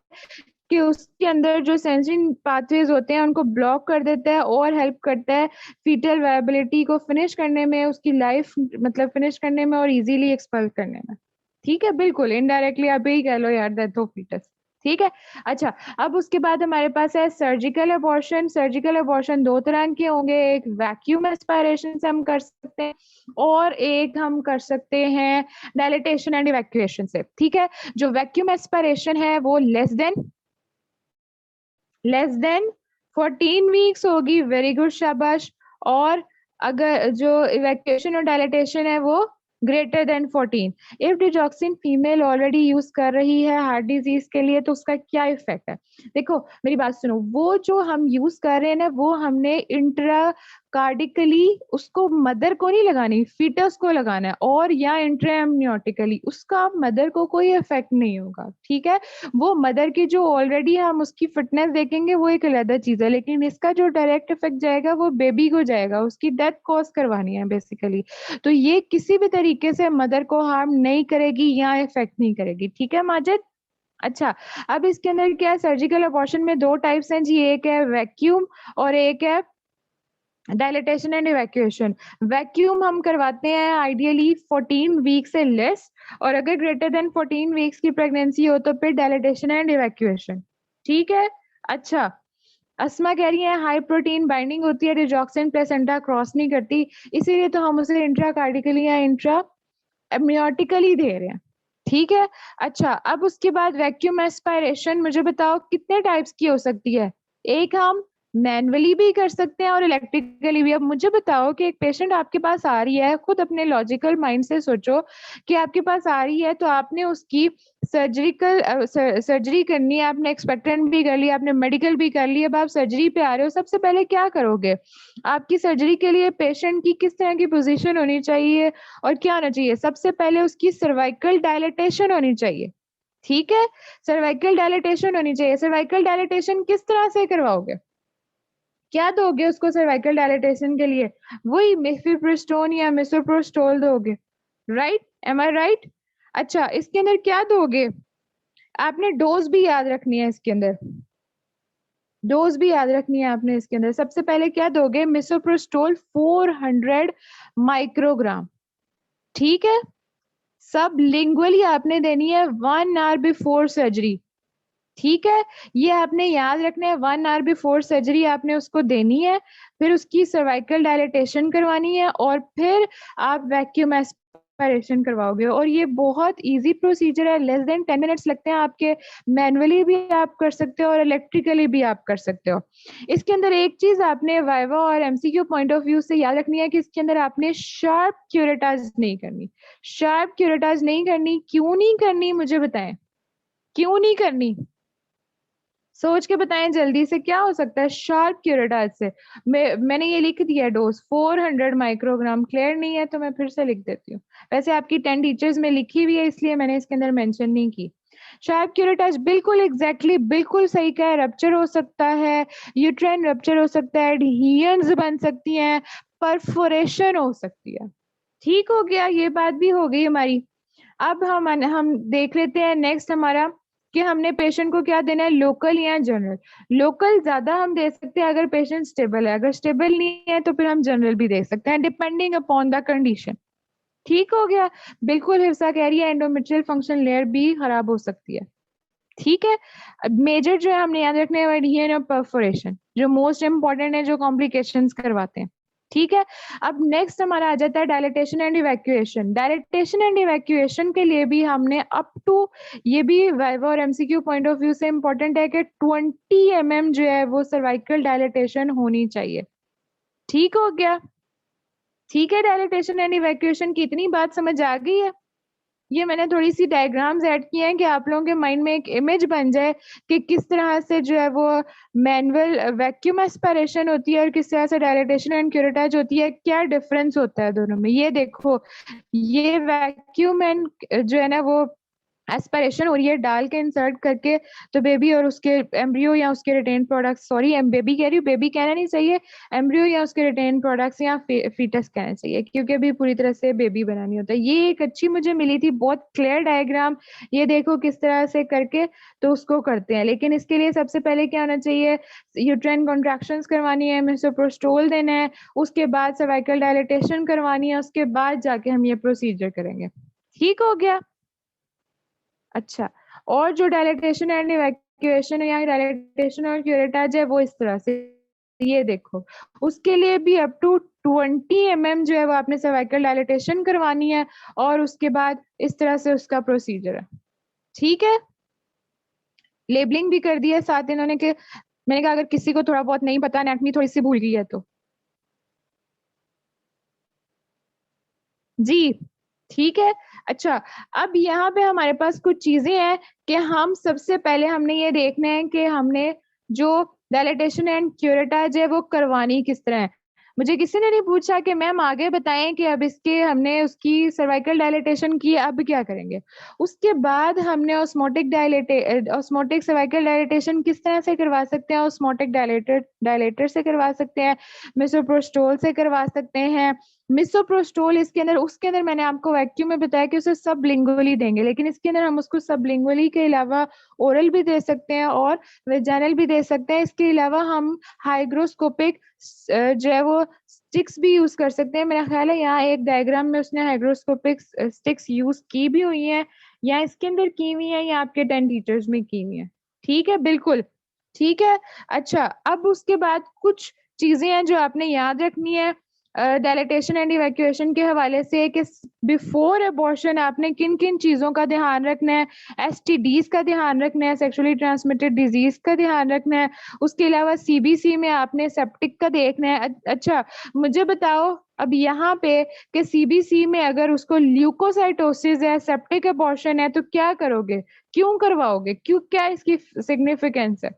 कि उसके अंदर जो सेंसिंग पाथवेज होते हैं उनको ब्लॉक कर देता है और हेल्प करता है फीटल वायबिलिटी को फिनिश करने में, उसकी लाइफ मतलब फिनिश करने में और इजीली एक्सपेल करने में, ठीक है। बिल्कुल इनडायरेक्टली आप यही कह लो यार, डेथ ऑफ फीटस, ठीक है। अच्छा, अब उसके बाद हमारे पास है सर्जिकल अबॉर्शन। सर्जिकल अबॉर्शन दो तरह के होंगे, एक वैक्यूम एस्पायरेशन से हम कर सकते हैं और एक हम कर सकते हैं डायलिटेशन एंड इवैक्यूएशन से, ठीक है। जो वैक्यूम एस्पायरेशन है वो लेस देन 14 वीक्स होगी, वेरी गुड, शाबाश। और अगर जो इवैक्यूएशन और डायलिटेशन है वो greater than 14। If digoxin female already use कर रही है हार्ट डिजीज के लिए तो उसका क्या इफेक्ट है? देखो मेरी बात सुनो, वो जो हम यूज कर रहे हैं ना, वो हमने इंट्राकार्डिकली उसको मदर को नहीं लगानी, फीटस को लगाना है, और या इंट्राएम्नियोटिकली, उसका मदर को कोई इफेक्ट नहीं होगा, ठीक है। वो मदर की जो ऑलरेडी हम उसकी फिटनेस देखेंगे वो एक अलग चीज है, लेकिन इसका जो डायरेक्ट इफेक्ट जाएगा वो बेबी को जाएगा, उसकी डेथ कॉज करवानी है बेसिकली। तो ये किसी भी तरीके से मदर को हार्म नहीं करेगी या इफेक्ट नहीं करेगी, ठीक है माजिद? अच्छा, अब इसके अंदर क्या है, सर्जिकल अबॉर्शन में दो टाइप्स हैं जी, एक है वैक्यूम और एक है डायलिटेशन एंड इवैक्यूएशन। वैक्यूम हम करवाते हैं आइडियली 14 वीक से लेस, और अगर ग्रेटर देन 14 वीक्स की प्रेगनेंसी हो तो फिर डायलिटेशन एंड इवैक्यूएशन, ठीक है। अच्छा, अस्मा कह रही है हाई प्रोटीन बाइंडिंग होती है, डिजॉक्सिन प्लेसेंटा क्रॉस नहीं करती, इसीलिए तो हम उसे इंट्राकार्डिकली या इंट्रा एमनियोटिकली दे रहे हैं, ठीक है। अच्छा, अब उसके बाद वैक्यूम एस्पायरेशन मुझे बताओ कितने टाइप्स की हो सकती है? एक हम मैनुअली भी कर सकते हैं और इलेक्ट्रिकली भी। अब मुझे बताओ कि एक पेशेंट आपके पास आ रही है, खुद अपने लॉजिकल माइंड से सोचो कि आपके पास आ रही है तो आपने उसकी सर्जरी करनी है, आपने एक्सपेक्टेंट भी कर लिया, आपने मेडिकल भी कर लिया, अब आप सर्जरी पे आ रहे हो, सबसे पहले क्या करोगे? आपकी सर्जरी के लिए पेशेंट की किस तरह की पोजीशन होनी चाहिए और क्या होना चाहिए? सबसे पहले उसकी सर्वाइकल डायलेटेशन होनी चाहिए, ठीक है? सर्वाइकल डायलेटेशन होनी चाहिए। सर्वाइकल डायलेटेशन किस तरह से करवाओगे? क्या दोगे उसको सर्वाइकल डायलेटेशन के लिए? वही मिफेप्रिस्टोन या मिसोप्रोस्टोल दोगे, राइट? एम आई राइट? अच्छा, इसके अंदर क्या दोगे? आपने डोज भी याद रखनी है इसके अंदर, डोज भी याद रखनी है आपने इसके अंदर। सबसे पहले क्या दोगे? मिसोप्रोस्टोल 400 माइक्रोग्राम, ठीक है? सब लिंगुअली आपने देनी है 1 आवर बिफोर सर्जरी, ठीक है? ये आपने याद रखना है, 1 आवर बिफोर सर्जरी आपने उसको देनी है, फिर उसकी सर्वाइकल डायलेटेशन करवानी है और फिर आप वैक्यूम एस्पिरेशन करवाओगे। और ये बहुत इजी प्रोसीजर है, लेस देन 10 मिनट्स लगते हैं आपके। मैनुअली भी आप कर सकते हो और इलेक्ट्रिकली भी आप कर सकते हो। इसके अंदर एक चीज आपने वाइवा और एमसीक्यू पॉइंट ऑफ व्यू से याद रखनी है कि इसके अंदर आपने शार्प क्यूरेटाज नहीं करनी। शार्प क्यूरेटाज नहीं करनी, क्यों नहीं करनी मुझे बताएं, क्यों नहीं करनी? सोच के बताएं जल्दी से, क्या हो सकता है शार्प क्यूरेटाज से? मैंने ये लिख दिया डोज 400 माइक्रोग्राम, क्लियर नहीं है तो मैं फिर से लिख देती हूँ। वैसे आपकी 10 टीचर्स में लिखी हुई है इसलिए मैंने इसके अंदर मेंशन नहीं की। शार्प क्यूरेटाज बिल्कुल एग्जैक्टली बिल्कुल सही का है। रप्चर हो सकता है, यूट्राइन रप्चर हो सकता है, एडहेजन्स बन सकती हैं, परफोरेशन हो सकती है। ठीक हो गया, ये बात भी हो गई हमारी। अब हम देख लेते हैं नेक्स्ट हमारा कि हमने पेशेंट को क्या देना है, लोकल या जनरल। लोकल ज्यादा हम दे सकते हैं अगर पेशेंट स्टेबल है, अगर स्टेबल नहीं है तो फिर हम जनरल भी दे सकते हैं, डिपेंडिंग अपॉन द कंडीशन। ठीक हो गया? बिल्कुल हिफ्सा कह रही है एंडोमेट्रियल फंक्शन लेयर भी खराब हो सकती है, ठीक है? मेजर जो है हमने याद रखने है एडहेजन और परफोरेशन, जो मोस्ट इंपॉर्टेंट है, जो कॉम्प्लिकेशंस करवाते हैं, ठीक है? अब नेक्स्ट हमारा आ जाता है dilatation and evacuation. Dilatation and evacuation के लिए भी हमने अप टू, ये भी वाइवा और एमसीक्यू पॉइंट ऑफ व्यू से इंपॉर्टेंट है कि 20 जो है वो सर्वाइकल डायलिटेशन होनी चाहिए। ठीक हो गया? ठीक है, डायलिटेशन एंड इवैक्यूएशन की इतनी बात समझ आ गई है? ये मैंने थोड़ी सी डायग्राम्स ऐड किए हैं कि आप लोगों के माइंड में एक इमेज बन जाए कि किस तरह से जो है वो मैनुअल वैक्यूम एस्पिरेशन होती है और किस तरह से डायलिटेशन एंड क्यूरेटाज होती है, क्या डिफरेंस होता है दोनों में। ये देखो, ये वैक्यूम एंड जो है ना वो एस्पिरेशन हो रही है डाल के इंसर्ट करके, तो बेबी और उसके एम्ब्रियो या उसके रिटेन प्रोडक्ट्स, सॉरी बेबी कह रही हूँ, बेबी कहना नहीं चाहिए, एम्ब्रियो या उसके रिटेन प्रोडक्ट्स या फीटस कहना चाहिए, क्योंकि अभी पूरी तरह से बेबी बनानी होता है। ये एक अच्छी मुझे मिली थी, बहुत क्लियर डायग्राम। ये देखो किस तरह से करके तो उसको करते हैं, लेकिन इसके लिए सबसे पहले क्या होना चाहिए, यूट्राइन कॉन्ट्रैक्शंस करवानी है, मिसोप्रोस्टोल देना है, उसके बाद सर्वाइकल डायलिटेशन करवानी है, उसके बाद जाके हम ये प्रोसीजर करेंगे। ठीक हो गया? अच्छा, और जो डायलिटेशन एंड इवैक्यूएशन या डायलिटेशन और क्यूरेटाज है वो इस तरह से, ये देखो, उसके लिए भी अप टू 20 जो है वो आपने सर्वाइकल डायलिटेशन करवानी है और उसके बाद इस तरह से उसका प्रोसीजर है। ठीक है? लेबलिंग भी कर दी है साथ इन्होंने के, मैंने कहा अगर किसी को थोड़ा बहुत नहीं पता, एनाटॉमी थोड़ी सी भूल गई है तो जी, ठीक है। अच्छा, अब यहाँ पे हमारे पास कुछ चीजें हैं कि हम सबसे पहले हमने ये देखना है कि हमने जो डायलिटेशन एंड क्यूरेटाज है वो करवानी किस तरह है। मुझे किसी ने नहीं पूछा कि मैम आगे बताएं कि अब इसके हमने उसकी सर्वाइकल डायलिटेशन की, अब क्या करेंगे। उसके बाद हमने ऑस्मोटिक सर्वाइकल डायलिटेशन किस तरह से करवा सकते हैं, ऑस्मोटिक डायलेटर से करवा सकते हैं, मिसोप्रोस्टोल से करवा सकते हैं। मिसोप्रोस्टोल इसके अंदर, उसके अंदर मैंने आपको वैक्यूम में बताया कि उसे सबलिंगुअली देंगे, लेकिन इसके अंदर हम उसको सबलिंगुअली के अलावा ओरल भी दे सकते हैं और वेजाइनल भी दे सकते हैं। इसके अलावा हम हाइग्रोस्कोपिक जो है वो स्टिक्स भी यूज कर सकते हैं। मेरा ख्याल है यहाँ एक डायग्राम में उसने हाइग्रोस्कोपिक स्टिक्स यूज की भी हुई है, या इसके अंदर की हुई है या आपके 10 टीचर्स में की हुई है। ठीक है, बिल्कुल ठीक है। अच्छा, अब उसके बाद कुछ चीजें हैं जो आपने याद रखनी है डायलेटेशन एंड इवैक्यूएशन के हवाले से कि बिफोर अबॉर्शन आपने किन किन चीज़ों का ध्यान रखना है, एसटीडीज का ध्यान रखना है, सेक्सुअली ट्रांसमिटेड डिजीज का ध्यान रखना है, उसके अलावा सीबीसी में आपने सेप्टिक का देखना है। अच्छा मुझे बताओ अब यहाँ पे कि सीबीसी में अगर उसको ल्यूकोसाइटोसिस है, सेप्टिक अबॉर्शन है, तो क्या करोगे, क्यों करवाओगे, क्यों, क्या इसकी सिग्निफिकेंस है?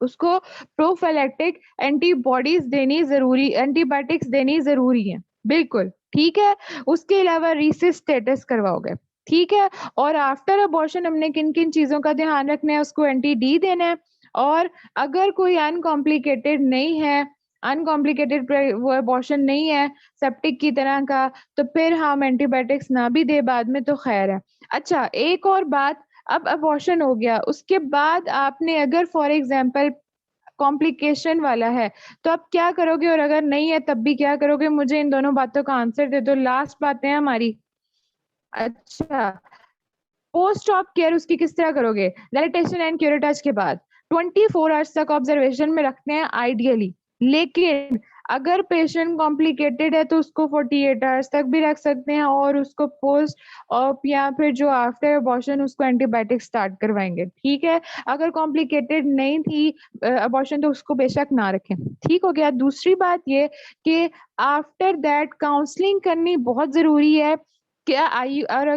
उसको प्रोफाइलैक्टिक एंटीबॉडीज देनी जरूरी, एंटीबायोटिक्स देनी जरूरी है, बिल्कुल ठीक है। उसके अलावा रीसिस स्टेटस करवाओगे, ठीक है। और आफ्टर अबॉर्शन हमने किन किन चीजों का ध्यान रखना है, उसको एंटी डी देना है। और अगर कोई अनकॉम्प्लिकेटेड नहीं है, अनकॉम्प्लिकेटेड वो अबॉर्शन नहीं है सेप्टिक की तरह का, तो फिर हम एंटीबायोटिक्स ना भी दे बाद में तो खैर है। अच्छा एक और बात, अब अबॉर्शन हो गया, उसके बाद आपने अगर फॉर एग्जाम्पल कॉम्प्लिकेशन वाला है तो आप क्या करोगे, और अगर नहीं है तब भी क्या करोगे? मुझे इन दोनों बातों का आंसर दे दो, लास्ट बातें हैं हमारी। अच्छा पोस्ट ऑप केयर उसकी किस तरह करोगे? डायलिटेशन एंड क्यूरेटाज के बाद 24 आवर्स तक ऑब्जर्वेशन में रखते हैं आइडियली, लेकिन अगर पेशेंट कॉम्प्लिकेटेड है तो उसको 48 आवर्स तक भी रख सकते हैं, और उसको पोस्ट ऑप या फिर जो आफ्टर अबॉर्शन उसको एंटीबायोटिक स्टार्ट करवाएंगे, ठीक है। अगर कॉम्प्लिकेटेड नहीं थी अबॉर्शन तो उसको बेशक ना रखें, ठीक हो गया। दूसरी बात ये कि आफ्टर दैट काउंसलिंग करनी बहुत जरूरी है। क्या आई और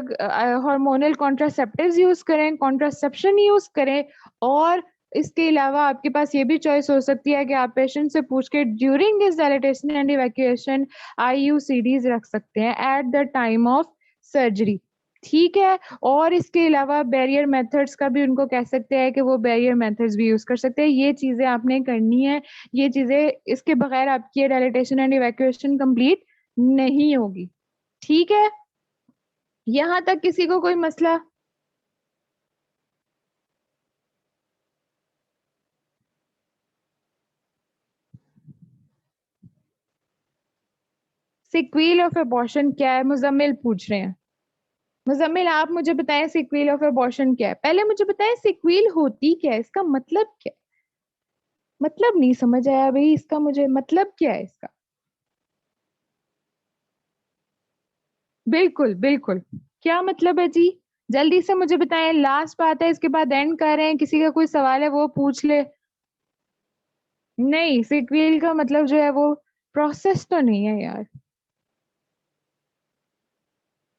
हार्मोनल कॉन्ट्रासेप्टिव्स यूज करें, कॉन्ट्रासेप्शन यूज करें, और इसके अलावा आपके पास ये भी चॉइस हो सकती है कि आप पेशेंट से पूछ के during this dilatation and evacuation IUCDs रख सकते हैं at the time of surgery, ठीक है। और इसके अलावा बैरियर मेथड्स का भी उनको कह सकते हैं कि वो बैरियर मेथड्स भी यूज कर सकते हैं। ये चीजें आपने करनी है, ये चीजें, इसके बगैर आपकी डायलिटेशन एंड इवैक्यूएशन कंप्लीट नहीं होगी, ठीक है। यहाँ तक किसी को कोई मसला? सिक्वील ऑफ अबॉर्शन क्या है, मुजम्मिल पूछ रहे हैं। मुजम्मिल आप मुझे बताएं सिक्वील ऑफ अबॉर्शन क्या है, पहले मुझे बताएं सिक्वील होती क्या है, इसका मतलब क्या है? मतलब नहीं समझ आया भाई इसका, मुझे मतलब क्या है इसका? बिल्कुल बिल्कुल, क्या मतलब है जी? जल्दी से मुझे बताएं, लास्ट बात है, इसके बाद एंड कर रहे हैं, किसी का कोई सवाल है वो पूछ ले। नहीं सिक्वील का मतलब जो है वो प्रोसेस तो नहीं है यार,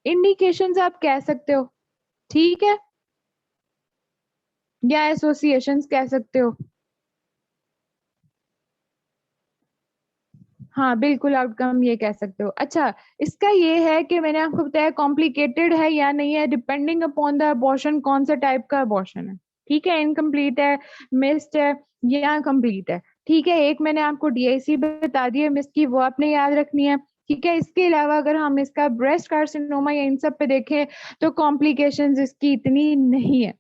इंडिकेशंस आप कह सकते हो, ठीक है, या एसोसिएशंस कह सकते हो। हाँ बिल्कुल आउटकम ये कह सकते हो। अच्छा इसका ये है कि मैंने आपको बताया कॉम्प्लिकेटेड है या नहीं है, डिपेंडिंग अपॉन द अबॉर्शन, कौन सा टाइप का अबॉर्शन है, ठीक है, इनकम्प्लीट है, मिस्ड है या कंप्लीट है, ठीक है। एक मैंने आपको डीआईसी बता दी है मिस्ड की, वो आपने याद रखनी है, ठीक है। इसके अलावा अगर हम इसका ब्रेस्ट कार्सिनोमा या इन सब पे देखें तो कॉम्प्लिकेशंस इसकी इतनी नहीं है,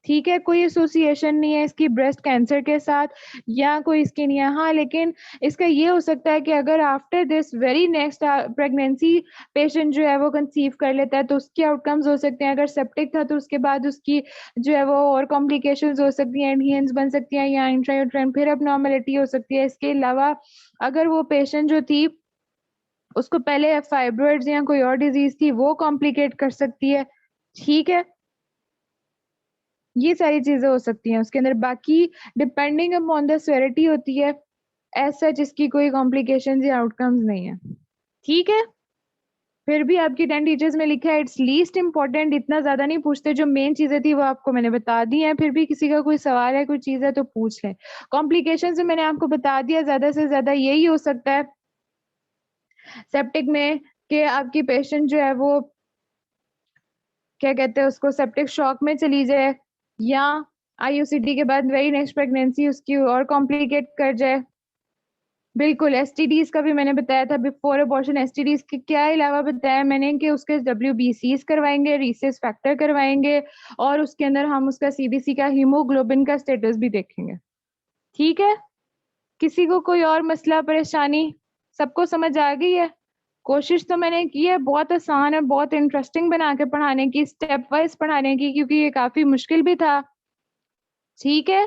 ठीक है, कोई एसोसिएशन नहीं है इसकी ब्रेस्ट कैंसर के साथ या कोई इसकी नहीं है। हाँ लेकिन इसका ये हो सकता है कि अगर after this very next pregnancy patient जो है वो कंसीव कर लेता है तो उसके आउटकम्स हो सकते हैं, अगर सेप्टिक था तो उसके बाद उसकी जो है वो और कॉम्प्लिकेशंस हो सकती हैं, एडहेरेंस बन सकती है या इंट्रायूटेराइन फिर अबनॉर्मेलिटी हो सकती है। इसके अलावा अगर वो पेशेंट जो थी उसको पहले फाइब्रॉइड्स या कोई और डिजीज थी वो कॉम्प्लिकेट कर सकती है, ठीक है। ये सारी चीजें हो सकती हैं उसके अंदर, बाकी डिपेंडिंग अपॉन द सेवेरिटी होती है, ऐसा जिसकी कोई कॉम्प्लिकेशंस या आउटकम्स नहीं है, ठीक है। फिर भी आपकी 10 टीचर्स में लिखा है इट्स लीस्ट इंपॉर्टेंट, इतना ज्यादा नहीं पूछते, जो मेन चीजें थी वो आपको मैंने बता दी हैं, फिर भी किसी का कोई सवाल है कोई चीज है तो पूछ लें। कॉम्प्लिकेशन से मैंने आपको बता दिया, ज्यादा से ज्यादा यही हो सकता है सेप्टिक में कि आपकी पेशेंट जो है वो क्या कहते हैं उसको सेप्टिक शॉक में चली जाए, या आईयूसीडी के बाद वेरी नेक्स्ट प्रेगनेंसी उसकी और कॉम्प्लिकेट कर जाए। बिल्कुल एसटीडीज का भी मैंने बताया था बिफोर अबॉर्शन, एसटीडीज के क्या अलावा बताया मैंने कि उसके डब्ल्यूबीसीज करवाएंगे, रीसेस फैक्टर करवाएंगे, और उसके अंदर हम उसका सीबीसी का हीमोग्लोबिन का स्टेटस भी देखेंगे, ठीक है। किसी को कोई और मसला परेशानी? सबको समझ आ गई है? कोशिश तो मैंने की है बहुत आसान और बहुत इंटरेस्टिंग बना के पढ़ाने की, स्टेप वाइज पढ़ाने की, क्योंकि ये काफी मुश्किल भी था, ठीक है।